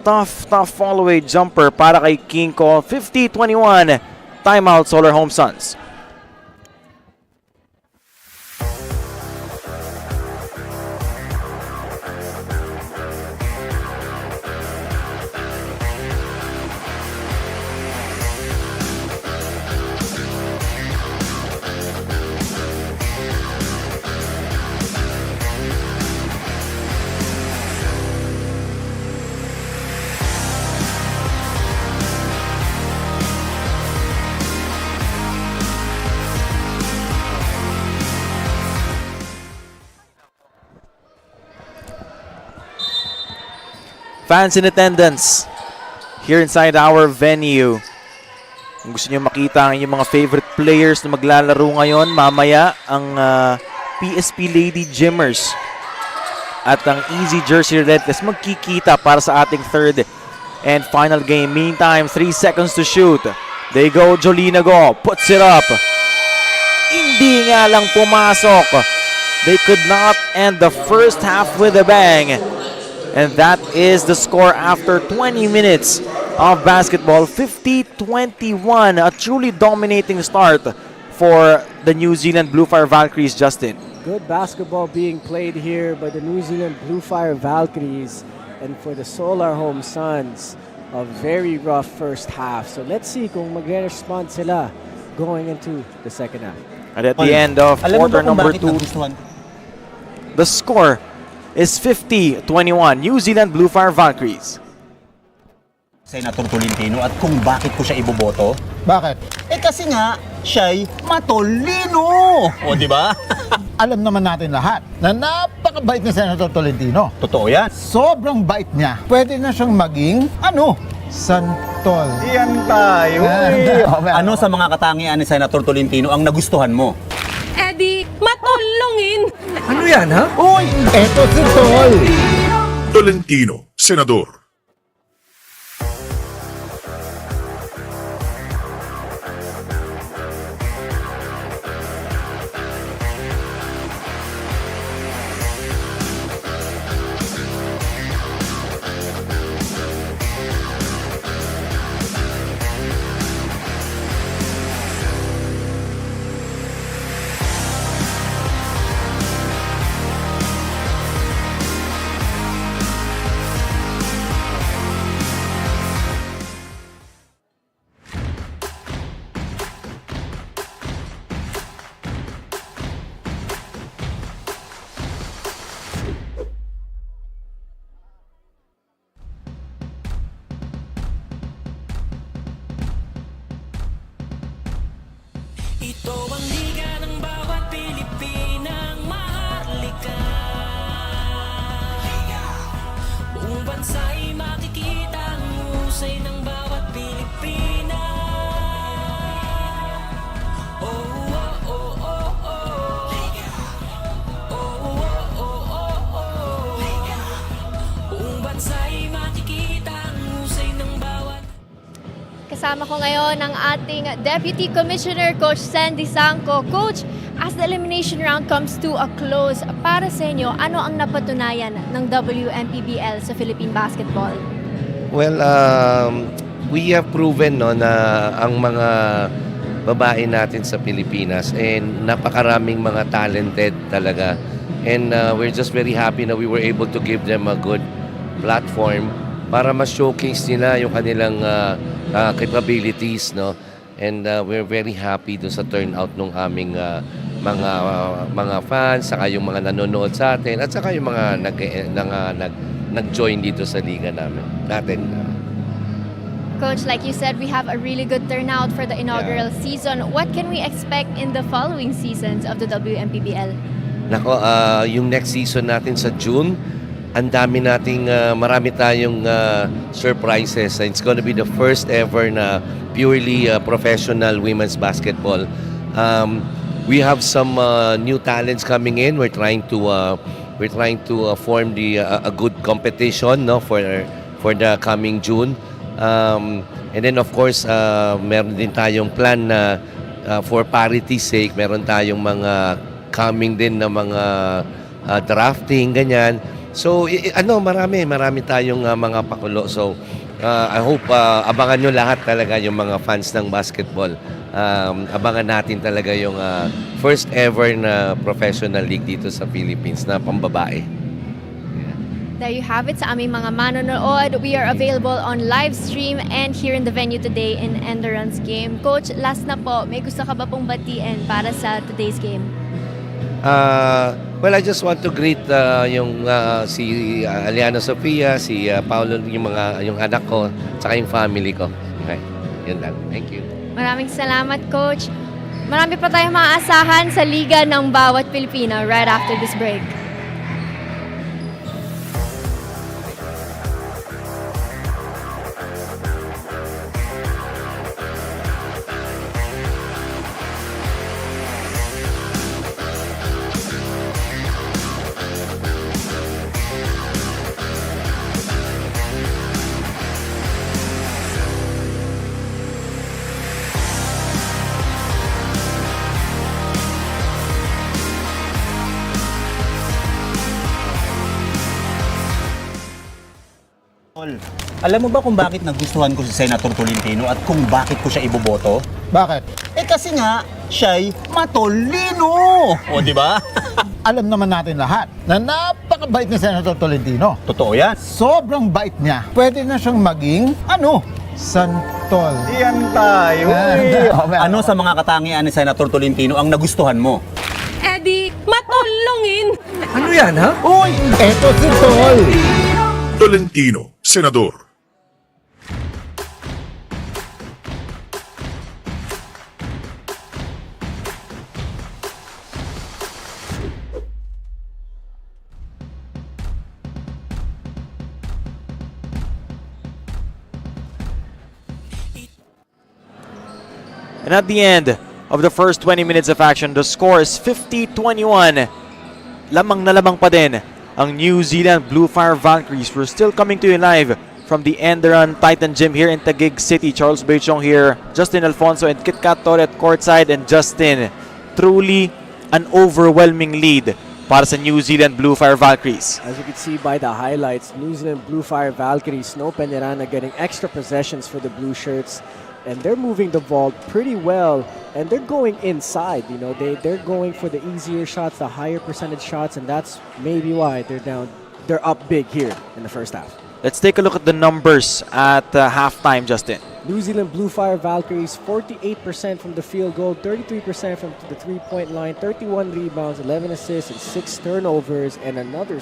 Tough fall-away jumper para kay Kinko. 50-21. Timeout, Solar Home Suns. Fans in attendance here inside our venue. Kung gusto nyo makita ang inyong mga favorite players na maglalaro ngayon, mamaya ang PSP Lady Gymmers at ang Easy Jersey Relentless magkikita para sa ating third and final game. Meantime, 3 seconds to shoot. They go, Jolina Go, puts it up. Hindi nga lang pumasok. They could not end the first half with a bang. And that is the score after 20 minutes of basketball, 50-21. A truly dominating start for the New Zealand Bluefire Valkyries, Justin. Good basketball being played here by the New Zealand Bluefire Valkyries, and for the Solar Home Suns, a very rough first half. So let's see kung mag-respond sila going into the second half. And at the end of Alam mo quarter ba kung number bakit 2, nagustuhan? the score is 50-21. New Zealand Bluefire Valkyries. Senator Tolentino at kung bakit ko siya iboboto? Bakit? Kasi nga, siya'y matolino! O, di ba? Alam naman natin lahat na napakabait ni Senator Tolentino. Totoo yan. Sobrang bait niya. Pwede na siyang maging, santol. Yan tayo Ano Ano sa mga katangian ni Senator Tolentino ang nagustuhan mo? Eddie, matulungin! Uy, eto si Tol. Tolentino, Senador. Ito ang liga ng bawat Pilipinang maharlika. Buong bansa'y makikita ang husay ng bawat Pilipina. Oh, oh, oh, oh, oh. Oh, oh, oh, oh, oh. Buong bansa'y makikita ang husay ng bawat. Kasama ko ngayon ang ating Deputy Commissioner, Coach Sandy Sangco. Coach, as the elimination round comes to a close, para sa inyo, ano ang napatunayan ng WMPBL sa Philippine basketball? Well, we have proven no, na ang mga babae natin sa Pilipinas and napakaraming mga talented talaga. And we're just very happy na we were able to give them a good platform para ma-showcase nila yung kanilang capabilities, no? And we're very happy dun sa turnout ng aming mga fans, saka yung mga nanonood sa atin, at saka yung mga nag-join dito sa liga natin. Coach, like you said, we have a really good turnout for the inaugural season. What can we expect in the following seasons of the WMPBL? Nako, yung next season natin sa June, ang dami nating marami tayong surprises. It's gonna be the first ever na purely professional women's basketball. We have some new talents coming in. We're trying to form a good competition, no, for the coming June. And then of course, meron din tayong plan na for parity's sake, meron tayong mga coming din na mga drafting ganyan. So, marami tayong mga pakulo. So, I hope abangan nyo lahat talaga yung mga fans ng basketball. Abangan natin talaga yung first ever na professional league dito sa Philippines na pambabae. There you have it sa aming mga manonood. We are available on live stream and here in the venue today in Enderun's game. Coach, last na po, may gusto ka ba pong batiin para sa today's game? Well, I just want to greet yung si Aliana Sofia, si Paulo, yung anak ko, saka yung family ko. Okay, yun lang. Thank you. Maraming salamat, Coach. Marami pa tayong maaasahan sa Liga ng Bawat Pilipina right after this break. Alam mo ba kung bakit nagustuhan ko si Senator Tolentino at kung bakit ko siya iboboto? Bakit? Eh kasi nga, siya'y matolino! O, di ba? Alam naman natin lahat na napakabait ni Senator Tolentino. Totoo yan. Sobrang bait niya. Pwede na siyang maging, santol. Yan tayo. Ano sa mga katangian ni Senator Tolentino ang nagustuhan mo? Eddie, matulungin! Ano yan, ha? Uy, eto si Tol. Tolentino, Senador. And at the end of the first 20 minutes of action, the score is 50-21. Lamang na lamang pa din ang New Zealand Bluefire Valkyries. We're still coming to you live from the ENDERUN Titan Gym here in Taguig City. Charles Beichong here, Justin Alfonso and Kit Kat Torre at courtside. And Justin, truly an overwhelming lead para sa New Zealand Bluefire Valkyries. As you can see by the highlights, New Zealand Bluefire Valkyries, no Peñarana getting extra possessions for the blue shirts. And they're moving the ball pretty well, and they're going inside. You know, they're going for the easier shots, the higher percentage shots, and that's maybe why they're up big here in the first half. Let's take a look at the numbers at halftime, Justin. New Zealand Bluefire Valkyries, 48% from the field goal, 33% from the three-point line, 31 rebounds, 11 assists, and 6 turnovers, and another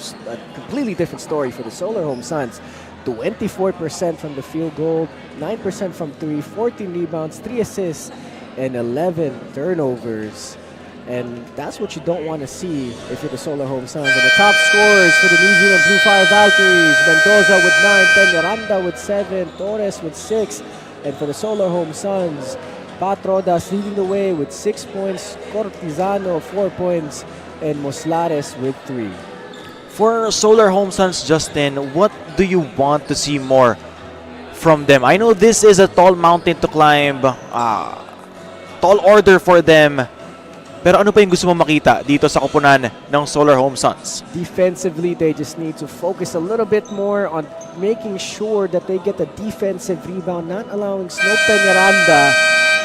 completely different story for the Solar Home Suns. 24% from the field goal, 9% from 3, 14 rebounds, 3 assists, and 11 turnovers. And that's what you don't want to see if you're the Solar Home Suns. And the top scorers for the New Zealand Bluefire Valkyries, Mendoza with 9, Peñaranda with 7, Torres with 6. And for the Solar Home Suns, Pat Rodas leading the way with 6 points, Cortizano 4 points, and Moslares with 3. For Solar Home Suns, Justin, what do you want to see more from them? I know this is a tall mountain to climb, tall order for them. Pero ano pa yung gusto mo makita dito sa koponan ng Solar Home Suns? Defensively, they just need to focus a little bit more on making sure that they get a defensive rebound, not allowing Snow Peñaranda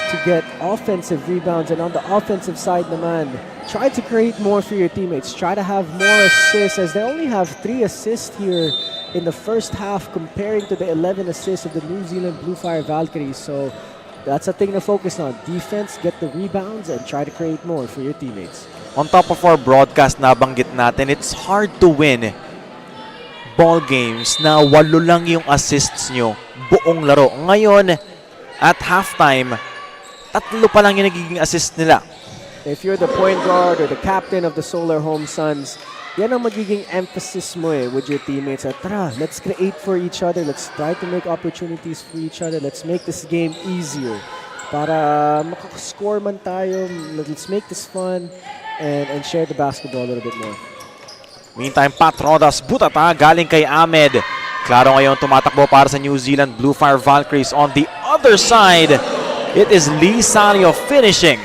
to get offensive rebounds. And on the offensive side naman, try to create more for your teammates. Try to have more assists, as they only have 3 assists here in the first half comparing to the 11 assists of the New Zealand Bluefire Valkyries. So that's a thing to focus on. Defense, get the rebounds, and try to create more for your teammates. On top of our broadcast, nabanggit natin, it's hard to win ball games na 8 lang yung assists nyo buong laro. Ngayon, at halftime, 3 pa lang yung nagiging assist nila. If you're the point guard or the captain of the Solar Home Suns, yan ang magiging emphasis mo with your teammates. At tara, let's create for each other. Let's try to make opportunities for each other. Let's make this game easier. Para makakascore man tayo, let's make this fun and share the basketball a little bit more. Meantime, Pat Rodas, butata galing kay Ahmed. Klaro ngayon tumatakbo para sa New Zealand Bluefire Valkyries. On the other side, it is Lisario finishing.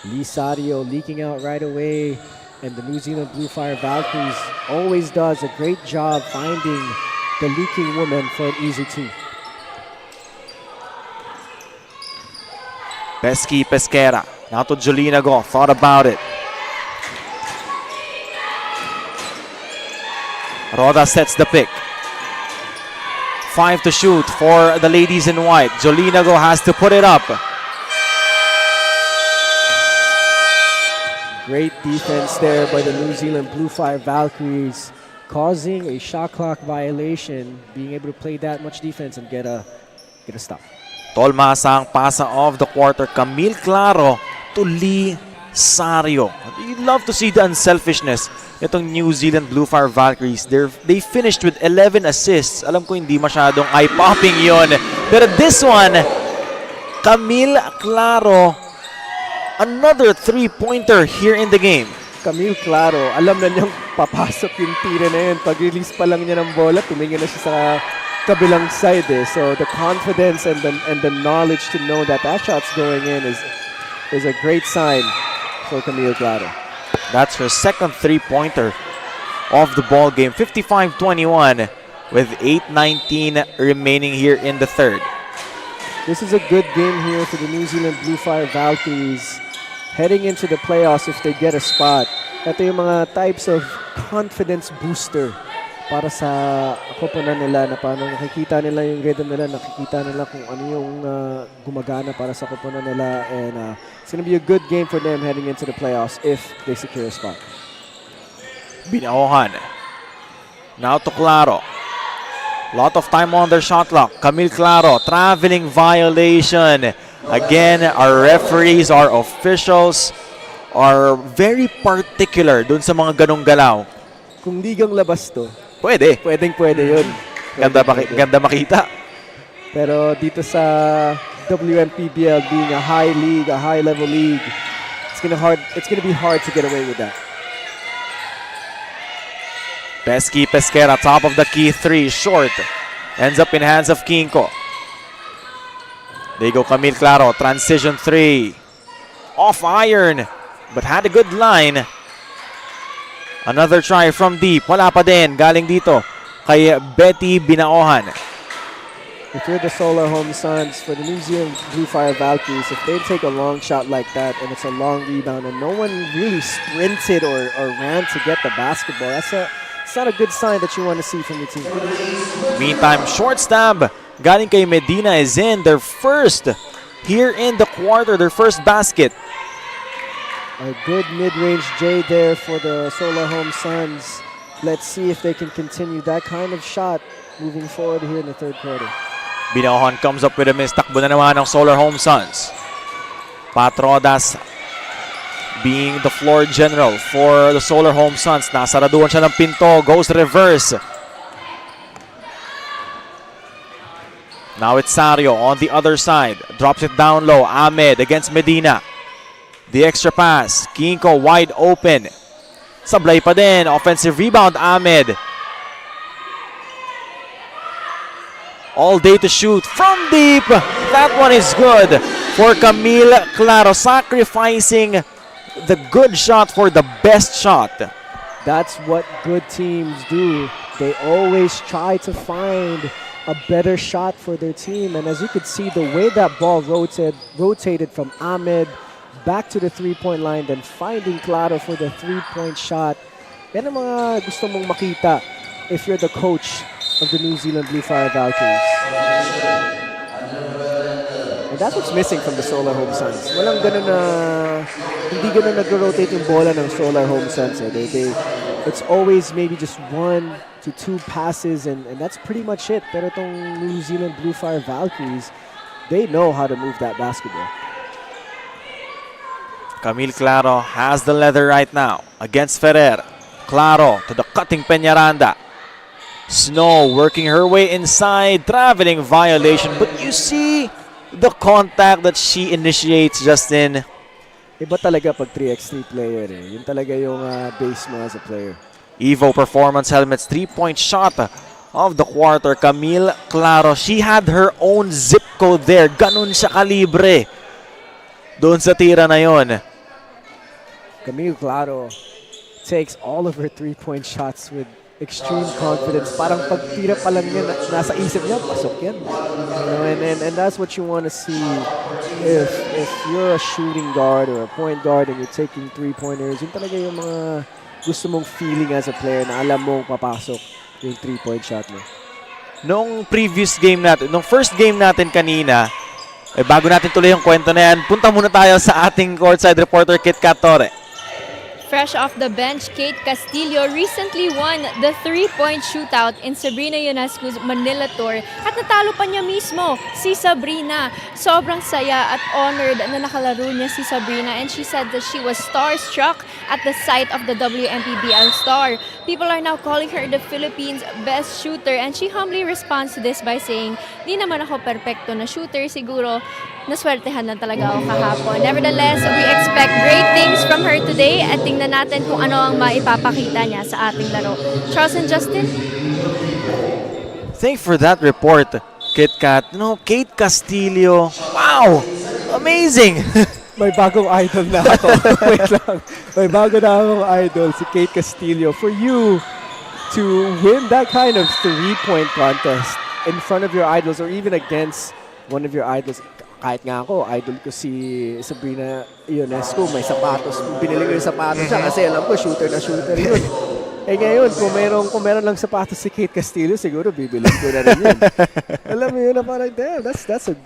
Lisario leaking out right away, and the New Zealand Bluefire Valkyries always does a great job finding the leaking woman for an easy 2. Pesky Pesquera. Now to Jolina Go. Thought about it. Roda sets the pick. 5 to shoot for the ladies in white. Jolina Go has to put it up. Great defense there by the New Zealand Bluefire Valkyries, causing a shot clock violation, being able to play that much defense and get a stop. Tolmasa ang pasa of the quarter. Camille Claro to Lisario. You'd love to see the unselfishness itong New Zealand Bluefire Valkyries. They finished with 11 assists. Alam ko hindi masyadong eye-popping yon. Pero this one, Camille Claro, another 3-pointer here in the game. Camille Claro, alam na niyang papasok yung tira na yun. Pag-release pa lang niya ng bola, tumingin na siya sa kabilang side. So the confidence and the knowledge to know that shot's going in is a great sign for Camille Claro. That's her second 3-pointer of the ball game. 55-21. with 8:19 remaining here in the third. This is a good game here for the New Zealand Bluefire Valkyries heading into the playoffs if they get a spot. Ito yung mga types of confidence booster para sa koponan nila na paano nakikita nila yung rhythm nila, nakikita nila kung ano yung gumagana para sa koponan nila, and it's gonna be a good game for them heading into the playoffs if they secure a spot. Binaohan. Now to Claro. Lot of time on their shot clock. Camille Claro, traveling violation. Again, our referees, our officials are very particular dun sa mga ganong galaw. Kung ligang labas to, Pwede. pwede yun. Ganda makita. Pero dito sa WMPBL being a high league, a high level league, it's gonna be hard to get away with that. Pesquera, top of the key, 3, short. Ends up in hands of Kinko. There you go, Camille Claro, transition 3. Off iron, but had a good line. Another try from deep, wala pa din, galing dito kay Betty Binaohan. If you're the Solar Home Suns, for the New Zealand Bluefire Valkyries, if they take a long shot like that and it's a long rebound and no one really sprinted or ran to get the basketball, it's not a good sign that you want to see from your team. Meantime, short stab galing kay Medina is in, their first here in the quarter, their first basket. A good mid-range J there for the Solar Home Suns. Let's see if they can continue that kind of shot moving forward here in the third quarter. Binaohan comes up with a miss. Takbo na naman ng Solar Home Suns. Patrodas being the floor general for the Solar Home Suns. Nasaraduan siya ng pinto. Goes reverse. Now it's Sario on the other side. Drops it down low. Ahmed against Medina. The extra pass. Kinko wide open. Sablay pa din. Offensive rebound, Ahmed. All day to shoot from deep. That one is good for Camille Claro, sacrificing the good shot for the best shot. That's what good teams do. They always try to find a better shot for their team. And as you could see, the way that ball rotated from Ahmed back to the three-point line, then finding Claro for the three-point shot. Yan ang mga gusto mong makita if you're the coach of the New Zealand Bluefire Valkyries. And that's what's missing from the Solar Home Suns. Walang ganun na, hindi ganun nag-rotate yung bola ng Solar Home Suns. It's always maybe just 1 to 2 passes, and that's pretty much it. Pero itong New Zealand Bluefire Valkyries, they know how to move that basketball. Camille Claro has the leather right now against Ferrer. Claro to the cutting Peñaranda. Snow working her way inside, traveling violation. But you see the contact that she initiates, Justin. Iba talaga pag 3x3 player eh. Yun talaga yung base mo as a player. Evo Performance Helmets 3-point shot of the quarter. Camille Claro, she had her own zip code there. Ganun siya kalibre doon sa tira na yon. Camille Claro takes all of her 3-point shots with extreme confidence. Parang pagtira pa lang niya, nasa isip niya, pasok yan. And that's what you want to see if you're a shooting guard or a point guard and you're taking 3-pointers. Yun talaga yung mga gusto mong feeling as a player na alam mong papasok yung 3-point shot mo. Nung previous game natin, nung first game natin kanina, bago natin tuloy yung kwento na yan, punta muna tayo sa ating courtside reporter, Kit Catore. Fresh off the bench, Kate Castillo recently won the 3-point shootout in Sabrina Ionescu's Manila Tour at natalo pa niya mismo si Sabrina. Sobrang saya at honored na nakalaro niya si Sabrina, and she said that she was starstruck at the sight of the WMPBL star. People are now calling her the Philippines' best shooter, and she humbly responds to this by saying, "Di naman ako perfecto na shooter, siguro naswertehan lang talaga ako kahapon." Nevertheless, we expect great things from her today at tingnan natin kung ano ang maipapakita niya sa ating laro. Charles and Justin? Thank you for that report, Kit Kat. No, Kate Castillo. Wow! Amazing! May bagong idol na ako. Wait lang. May bago na akong idol, si Kate Castillo. For you, to win that kind of three-point contest in front of your idols or even against one of your idols. Kahit nga ako, idol ko si Sabrina Ionescu, may sapatos. Binili ko yung sapatos siya kasi alam ko, shooter na shooter yun. Eh ngayon, kung meron lang sapatos si Kate Castillo, siguro bibilin ko na rin yun. Alam mo yun na parang, damn, that's a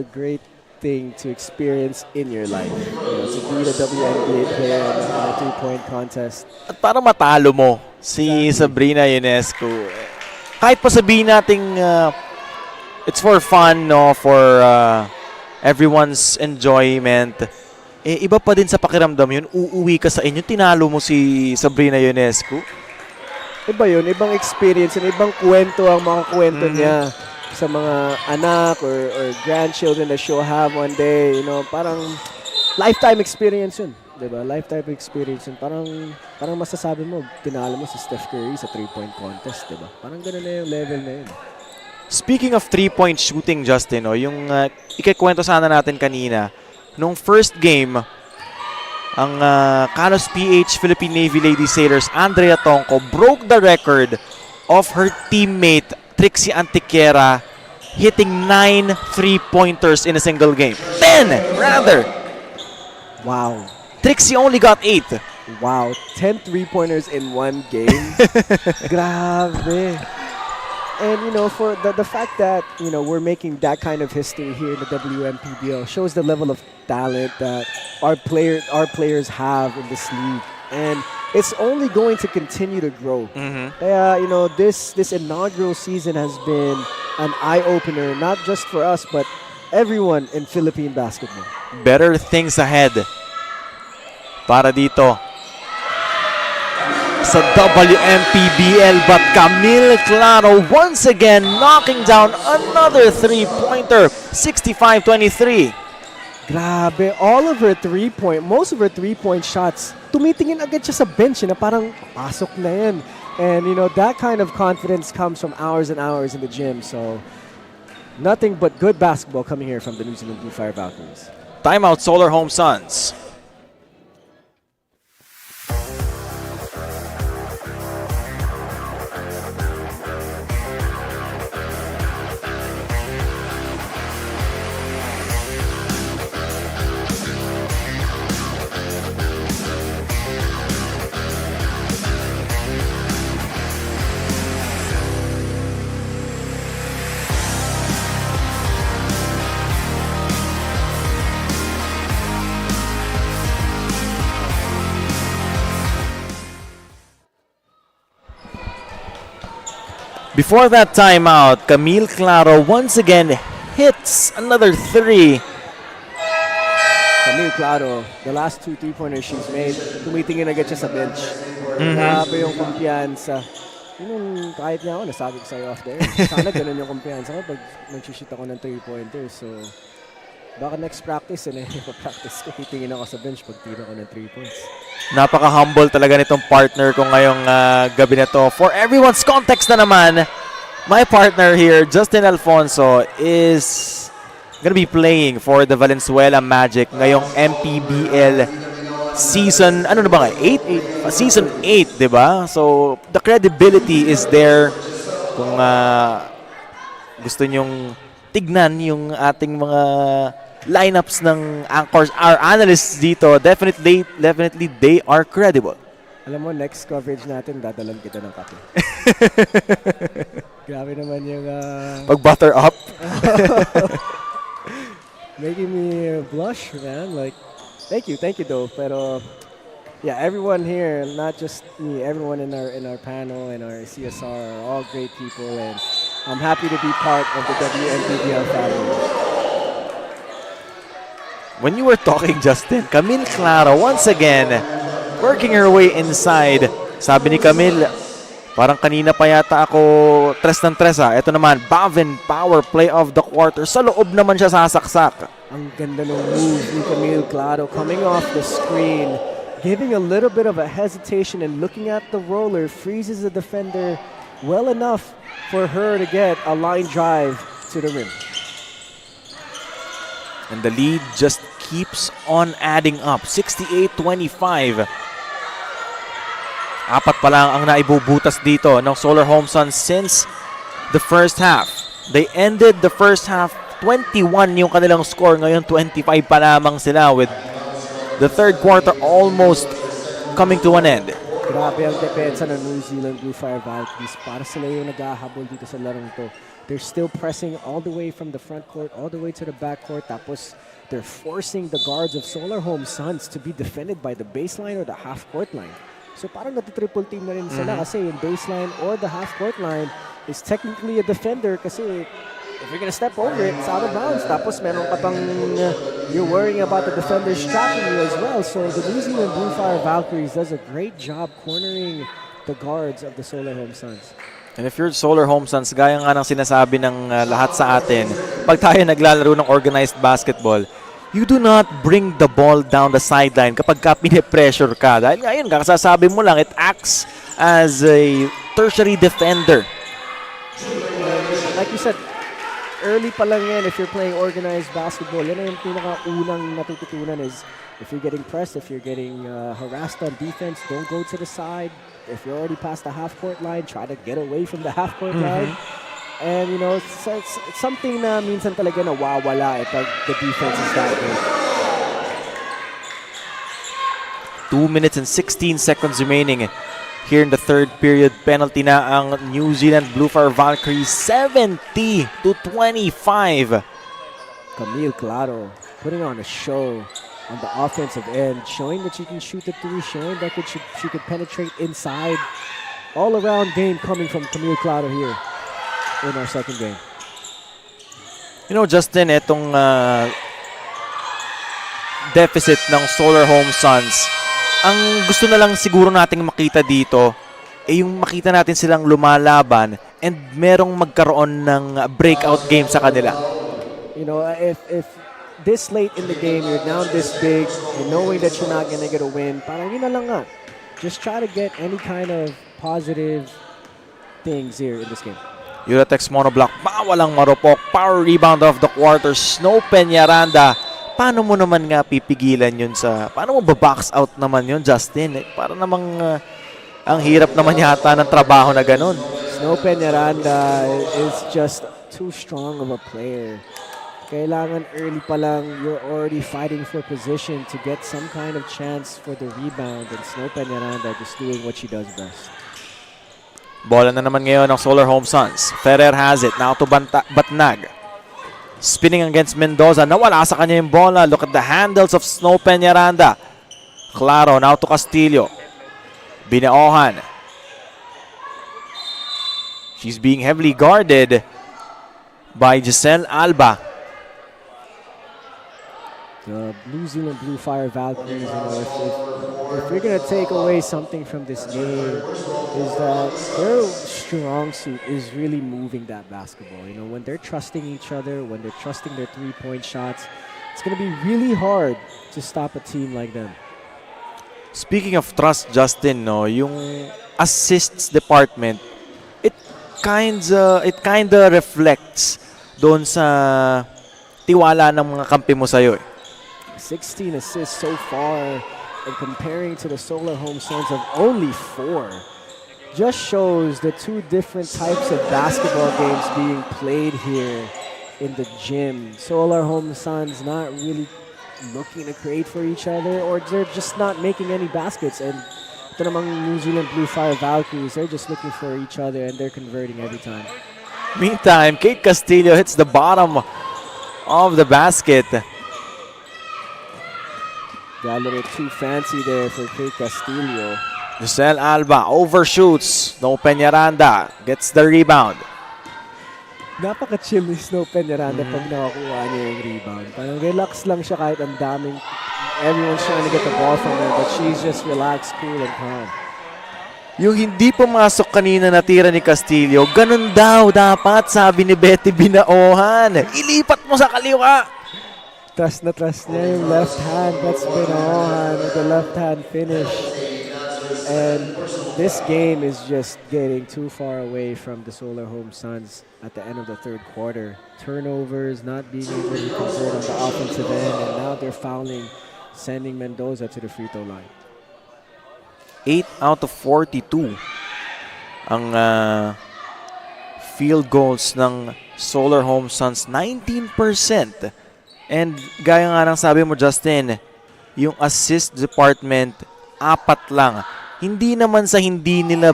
great thing to experience in your life. You know, to be the WNBA player in a three-point contest. At para matalo mo si Sabrina Ionescu, kahit pa sabihin nating it's for fun, no, for everyone's enjoyment, iba pa din sa pakiramdam yun. Uuwi ka sa inyo, tinalo mo si Sabrina Ionescu. Iba yun, ibang experience and ibang kwento ang mga kwento niya sa mga anak or grandchildren that she'll have one day. You know, parang lifetime experience yun. Diba? Lifetime experience yun. Parang masasabi mo, tinalo mo si Steph Curry sa three-point contest. Diba? Parang gano'n na yung level na yun. Speaking of three-point shooting, Justin, yung ikikwento sana natin kanina, nung first game, ang Kalos PH Philippine Navy Lady Sailors, Andrea Tonko, broke the record of her teammate, Trixie Antiquera, hitting 9 three-pointers in a single game. 10, rather! Wow. Trixie only got 8. Wow. 10 three-pointers in one game? Grabe. And, you know, for the fact that, you know, we're making that kind of history here in the WMPBL shows the level of talent that our players have in this league. And it's only going to continue to grow. Kaya, you know, this inaugural season has been an eye-opener, not just for us, but everyone in Philippine basketball. Better things ahead para dito sa WMPBL, but Camille Claro once again knocking down another three-pointer, 65-23. Grabe, most of her three-point shots, tumitingin agad siya sa bench na parang pasok na yan. And you know, that kind of confidence comes from hours and hours in the gym. So, nothing but good basketball coming here from the New Zealand Bluefire Valkyries. Timeout, Solar Home Suns. Before that timeout, Camille Claro once again hits another three. Camille Claro, the last two three-pointers she's made, tumitingin agad siya sa bench. Grabe yung kumpiyansa. Yun, kahit nga ako, nasabi ko sa'yo off there. Sana ganun yung kumpiyansa ko pag mag-shoot ako ng three-pointers. So, baka next practice, practice ko, titingin ako sa bench pag tira ko ng 3 points. Napaka-humble talaga nitong partner ko ngayong gabi na to. For everyone's context na naman, my partner here, Justin Alfonso, is gonna be playing for the Valenzuela Magic ngayong MPBL season, ano na ba nga, 8? Season 8, di ba? So, the credibility is there. Kung gusto nyong tignan yung ating mga lineups ng anchors, our analysts dito, definitely they are credible. Alam mo, next coverage natin, dadalan kita ng kape. Grabe naman yung... Pag-butter up. Making me blush, man. Like, thank you though. Pero, yeah, everyone here, not just me, everyone in our panel and our CSR are all great people, and I'm happy to be part of the WMPBL family. When you were talking, Justin, Camille Claro once again working her way inside. Sabi ni Camille, parang kanina pa yata ako tres ng tres ha. Ito naman, Bavin power play of the quarter. Sa loob naman siya sasaksak. Ang ganda ng move ni Camille Claro coming off the screen, giving a little bit of a hesitation and looking at the roller, freezes the defender well enough for her to get a line drive to the rim. And the lead just keeps on adding up. 68-25. 4 pa lang ang naibubutas dito ng Solar Home Suns since the first half. They ended the first half 21 yung kanilang score. Ngayon 25 pa lamang sila with the third quarter almost coming to an end. Grabe ang depensa ng New Zealand Bluefire Valkyries. Para sila yung naghahabol dito sa larong to. They're still pressing all the way from the front court, all the way to the back court. Tapos they're forcing the guards of Solar Home Suns to be defended by the baseline or the half-court line. So parang nati-triple team na rin sila kasi yung baseline or the half-court line is technically a defender kasi if you're gonna step over it, it's out of bounds. Tapos meron ka pang you're worrying about the defenders trapping you as well. So the New Zealand Bluefire Valkyries does a great job cornering the guards of the Solar Home Suns. And if you're Solar Home Suns, gaya nga ng sinasabi ng lahat sa atin, pag tayo naglalaro ng organized basketball, you do not bring the ball down the sideline kapag ka pinipressure ka. Dahil ngayon, kakasasabi mo lang, it acts as a tertiary defender. Like you said, early pa lang yan if you're playing organized basketball. Yan ang pinaka-unang natututunan is if you're getting pressed, if you're getting harassed on defense, don't go to the side. If you're already past the half-court line, try to get away from the half-court line. And, you know, it's something na minsan talaga nawawala pag the defense is that good. 2 minutes and 16 seconds remaining here in the third period. Penalty na ang New Zealand Bluefire Valkyries, 70-25. Camille Claro putting on a show on the offensive end, showing that she can shoot the three, showing that she could penetrate inside. All-around game coming from Camille Claro here in our second game. You know, Justin, itong deficit ng Solar Home Suns, ang gusto na lang siguro nating makita dito ay yung makita natin silang lumalaban and merong magkaroon ng breakout game sa kanila. You know, if this late in the game, you're down this big, and knowing that you're not gonna get a win, parang yun na lang nga. Just try to get any kind of positive things here in this game. Uratex monoblock, bawalang marupok, power rebound of the quarter, Snow Peñaranda. Paano mo naman nga pipigilan yun paano mo ba-box out naman yun, Justin? Para namang ang hirap naman yata ng trabaho na ganun. Snow Peñaranda is just too strong of a player. Kailangan early pa lang, you're already fighting for position to get some kind of chance for the rebound, and Snow Peñaranda just doing what she does best. Bola na naman ngayon ng Solar Home Suns. Ferrer has it. Now to Batnag. Spinning against Mendoza. Nawala sa kanya yung bola. Look at the handles of Snow Peñaranda. Claro, now to Castillo. Binaohan. She's being heavily guarded by Giselle Alba. The New Zealand Bluefire Valkyries, you know, if you're going to take away something from this game, is that their strong suit is really moving that basketball. You know, when they're trusting each other, when they're trusting their three-point shots, it's going to be really hard to stop a team like them. Speaking of trust, Justin, no, yung assists department, it kinda reflects doon sa tiwala ng mga kampi mo sa'yo. 16 assists so far, and comparing to the Solar Home Suns of only 4, just shows the two different types of basketball games being played here in the gym. Solar Home Suns not really looking to create for each other, or they're just not making any baskets. And ito namang New Zealand Bluefire Valkyries, they're just looking for each other and they're converting every time. Meantime, Kate Castillo hits the bottom of the basket. Got a little too fancy there for Kate Castillo. Giselle Alba overshoots. Snow Peñaranda gets the rebound. Napaka-chill ni Snow Peñaranda pag nakakuha niya yung rebound. Parang relax lang siya kahit ang daming everyone's trying to get the ball from her, but she's just relaxed, cool, and calm. Yung hindi pumasok kanina na tira ni Castillo, ganun daw dapat, sabi ni Betty Binaohan. Ilipat mo sa kaliwa. Trust na trust niya yung left hand. That's Binaohan with the left hand finish. And this game is just getting too far away from the Solar Home Suns at the end of the third quarter. Turnovers, not being able to convert on the offensive end, and now they're fouling, sending Mendoza to the free throw line. 8 out of 42 ang field goals ng Solar Home Suns, 19%. And gaya nga ng sabi mo, Justin, yung assist department, 4 lang. Hindi naman sa hindi nila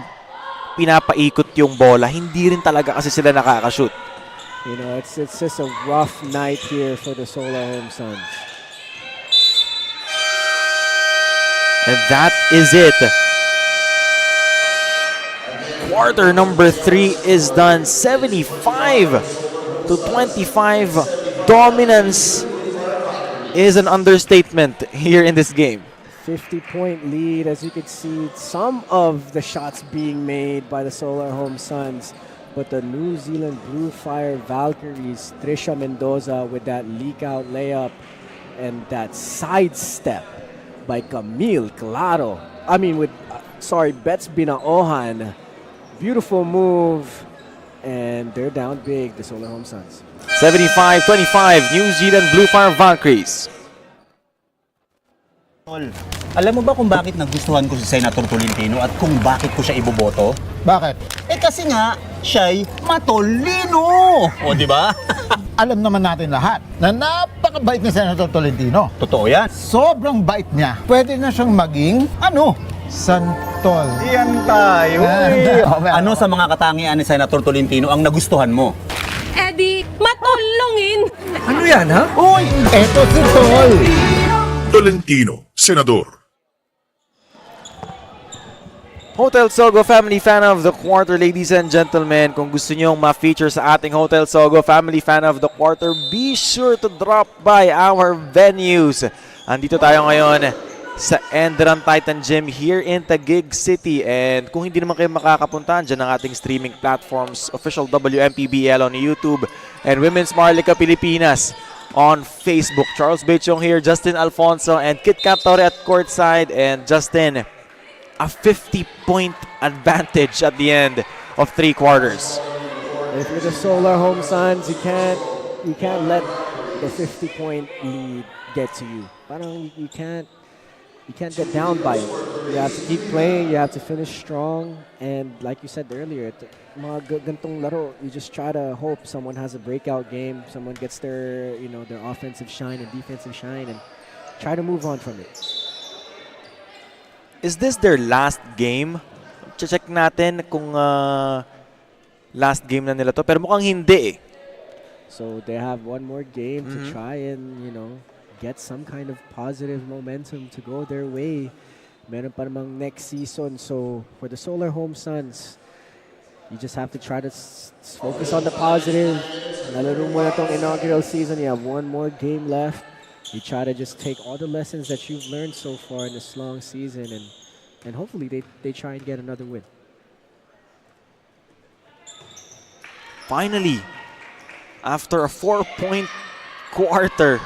pinapaikot yung bola, hindi rin talaga kasi sila nakakashoot. You know, it's just a rough night here for the Solar Home Suns. And that is it. Quarter number 3 is done. 75 to 25. Dominance is an understatement here in this game. 50-point lead. As you can see, some of the shots being made by the Solar Home Suns, but the New Zealand Bluefire Valkyries, Trisha Mendoza with that leak-out layup and that sidestep by Camille Claro. I mean, with, Bets Binaohan. Beautiful move, and they're down big, the Solar Home Suns. 75-25, New Zealand Bluefire Valkyries. Tol, alam mo ba kung bakit nagustuhan ko si Senator Tolentino at kung bakit ko siya iboboto? Bakit? Kasi nga, siya'y matolino! O, di ba? Alam naman natin lahat na napakabait ni Senator Tolentino. Totoo yan. Sobrang bait niya. Pwede na siyang maging, santol. Yan tayo. Ano Sa mga katangian ni Senator Tolentino ang nagustuhan mo? Eddie, matulungin. Ano yan, ha? Uy, eto si Tol. Tolentino, Senador. Hotel Sogo Family Fan of the Quarter, ladies and gentlemen. Kung gusto nyong ma-feature sa ating Hotel Sogo Family Fan of the Quarter, be sure to drop by our venues. Andito tayo ngayon sa Enderun Titan Gym here in Taguig City. And kung hindi naman kayo makakapunta, dyan ang ating streaming platforms, official WMPBL on YouTube and Women's Maharlika Pilipinas on Facebook. Charles Bechong here, Justin Alfonso, and Kit Kat Torre at courtside. And Justin, a 50-point advantage at the end of 3 quarters. If you're the Solar Home Suns, you can't let the 50-point lead get to you. Parang you can't get down by it. You have to keep playing, you have to finish strong, and like you said earlier, mga gantong laro, you just try to hope someone has a breakout game, someone gets their offensive shine and defensive shine, and try to move on from it. Is this their last game? Check natin kung last game na nila to, pero mukhang hindi eh. So they have one more game to try and, get some kind of positive momentum to go their way. Meron pa namang next season. So for the Solar Home Suns, you just have to try to focus on the positive. Nalaro mo na tong inaugural season. You have one more game left. You try to just take all the lessons that you've learned so far in this long season, and hopefully they try and get another win. Finally, after a 4-point quarter,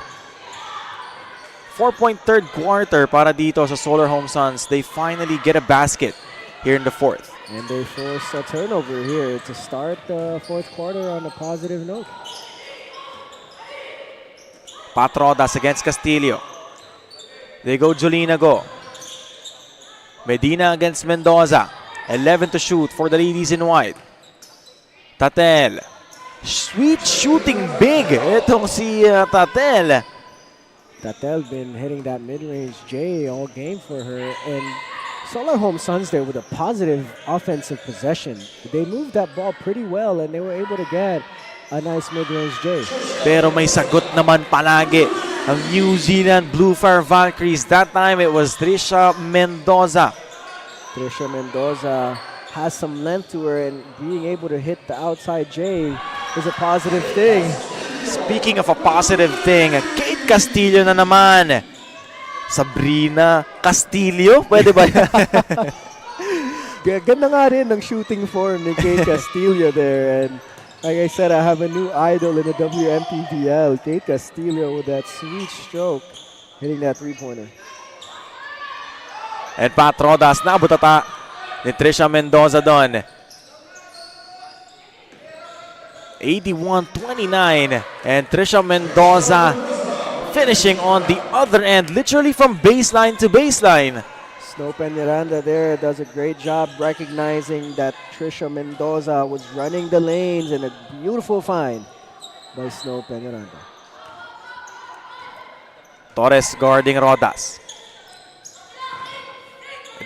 4-point third quarter para dito sa Solar Home Suns, they finally get a basket here in the 4th. And they force a turnover here to start the 4th quarter on a positive note. Patrodas against Castillo. They go Jolina go. Medina against Mendoza. 11 to shoot for the ladies in white. Tatel. Sweet shooting big. Itong si Tatel. Tatel been hitting that mid-range J all game for her. And Solar Home Suns there with a positive offensive possession. They moved that ball pretty well and they were able to get a nice mid-range J. Pero may sagot naman palagi ang New Zealand Bluefire Valkyries. That time it was Trisha Mendoza. Trisha Mendoza has some length to her, and being able to hit the outside J is a positive thing. Speaking of a positive thing, Kate Castillo na naman. Sabrina Castillo? Pwede ba yan? Ganda nga rin ng shooting form ni Kate Castillo there. And like I said, I have a new idol in the WMPBL. Kate Castillo with that sweet stroke, hitting that three-pointer. And Pat Rodas, nabutata ni Trisha Mendoza doon. 81-29. And Trisha Mendoza finishing on the other end, literally from baseline to baseline. Snow Peñaranda there does a great job recognizing that Trisha Mendoza was running the lanes, and a beautiful find by Snow Peñaranda. Torres guarding Rodas.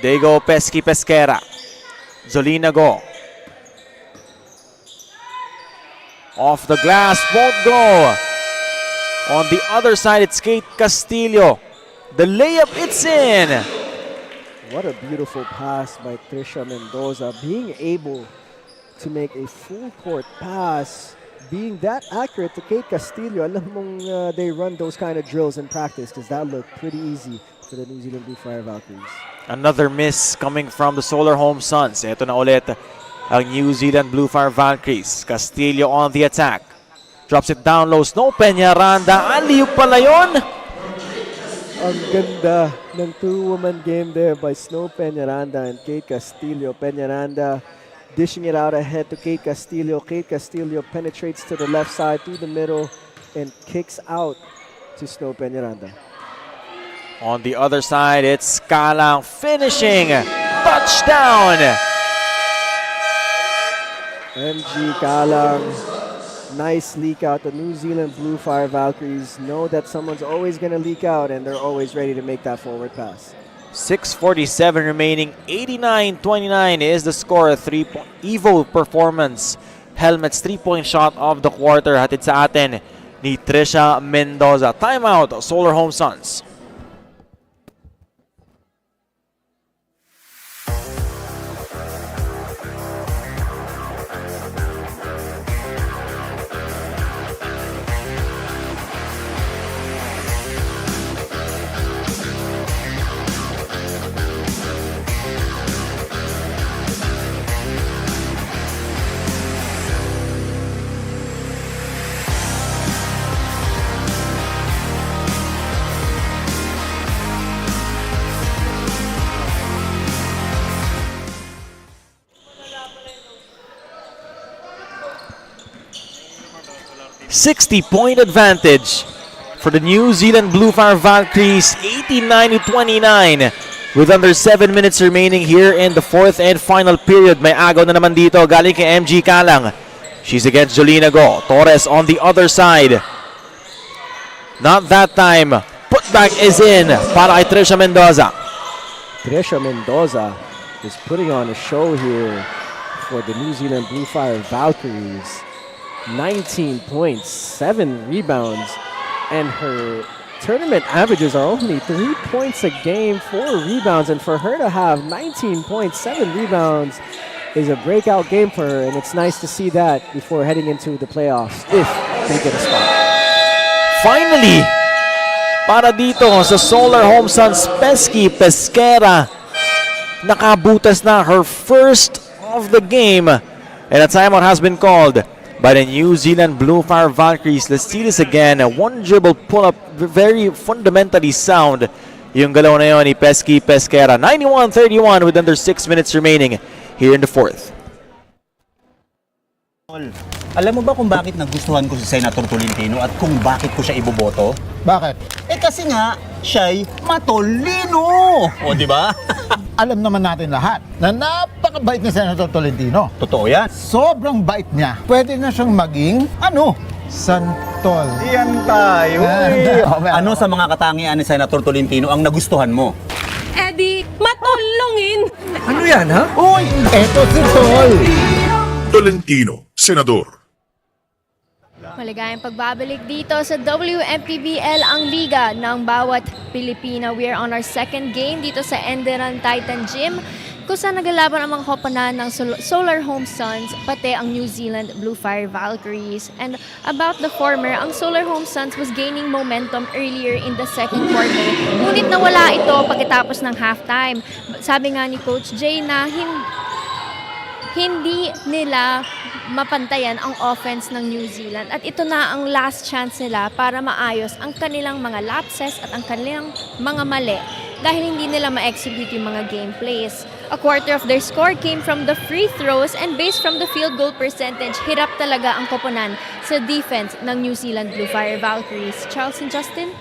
They go Pesky Pesquera. Zolina go. Off the glass, won't go. On the other side, it's Kate Castillo. The layup, it's in. What a beautiful pass by Trisha Mendoza. Being able to make a full court pass, being that accurate to Kate Castillo. Alam mong they run those kind of drills in practice because that looked pretty easy for the New Zealand Bluefire Valkyries. Another miss coming from the Solar Home Suns. Ito na ulit ang New Zealand Bluefire Valkyries. Castillo on the attack. Drops it down low. Snow Peñaranda. Alley-oop pala yun. Ang ganda ng two-woman game there by Snow Peñaranda and Kate Castillo. Peñaranda dishing it out ahead to Kate Castillo. Kate Castillo penetrates to the left side, to the middle, and kicks out to Snow Peñaranda. On the other side, it's Kalang finishing. Touchdown! MG Kalang. Nice leak out. The New Zealand Bluefire Valkyries know that someone's always going to leak out, and they're always ready to make that forward pass. 6:47 remaining. 89-29 is the score. Evo performance. Helmets 3-point shot of the quarter. Hatid sa atin ni Trisha Mendoza. Timeout, Solar Home Suns. .60 advantage for the New Zealand Bluefire Valkyries, 89-29 with under 7 minutes remaining here in the fourth and final period. May agaw na naman dito galing kay MG Kalang. She's against Jolina Go. Torres on the other side. Not that time. Putback is in para kay Trisha Mendoza. Trisha Mendoza is putting on a show here for the New Zealand Bluefire Valkyries. 19 points, 7 rebounds, and her tournament averages are only 3 points a game, 4 rebounds, and for her to have 19 points, 7 rebounds is a breakout game for her, and it's nice to see that before heading into the playoffs, if they get a spot. Finally, para dito sa Solar Home Suns, Pesky Pesquera, nakabutas na her first of the game, and a timeout has been called by the New Zealand Bluefire Valkyries. Let's see this again. One dribble pull-up, very fundamentally sound yung galaw na yun ni Pesky Pesquera. 91-31 with under 6 minutes remaining here in the fourth. Alam mo ba kung bakit nagustuhan ko si Senator Tolentino at kung bakit ko siya iboboto? Bakit? Kasi nga, siya'y matolino! O, di ba? Alam naman natin lahat na napakabait ni Senator Tolentino. Totoo yan. Sobrang bait niya. Pwede na siyang maging, santol. Yan tayo. Ano Sa mga katangian ni Senator Tolentino ang nagustuhan mo? Eddie, matulungin! Ano yan, ha? Uy, eto si Tol. Tolentino, Senador. Maligayang pagbabalik dito sa WMPBL ang Liga ng bawat Pilipina. We are on our second game dito sa ENDERUN Titan Gym, kung saan naglalaban ang mga koponan ng Solar Home Suns, pati ang New Zealand Bluefire Valkyries. And about the former, ang Solar Home Suns was gaining momentum earlier in the second quarter. Ngunit nawala ito pagkatapos ng halftime. Sabi nga ni Coach Jay na hindi nila mapantayan ang offense ng New Zealand. At ito na ang last chance nila para maayos ang kanilang mga lapses at ang kanilang mga mali dahil hindi nila ma-execute yung mga game plays. A quarter of their score came from the free throws, and based from the field goal percentage, hirap talaga ang koponan sa defense ng New Zealand Bluefire Valkyries. Charles and Justin?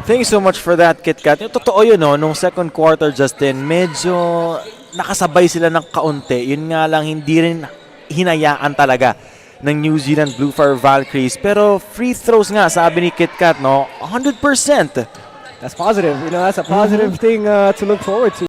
Thank you so much for that, KitKat. Yung totoo yun, no? Nung second quarter, Justin, medyo nakasabay sila ng kaunti. Yun nga lang, hindi rin hinayaan talaga ng New Zealand Bluefire Valkyries. Pero free throws nga, sabi ni KitKat, no? 100%. That's positive. You know, that's a positive thing to look forward to.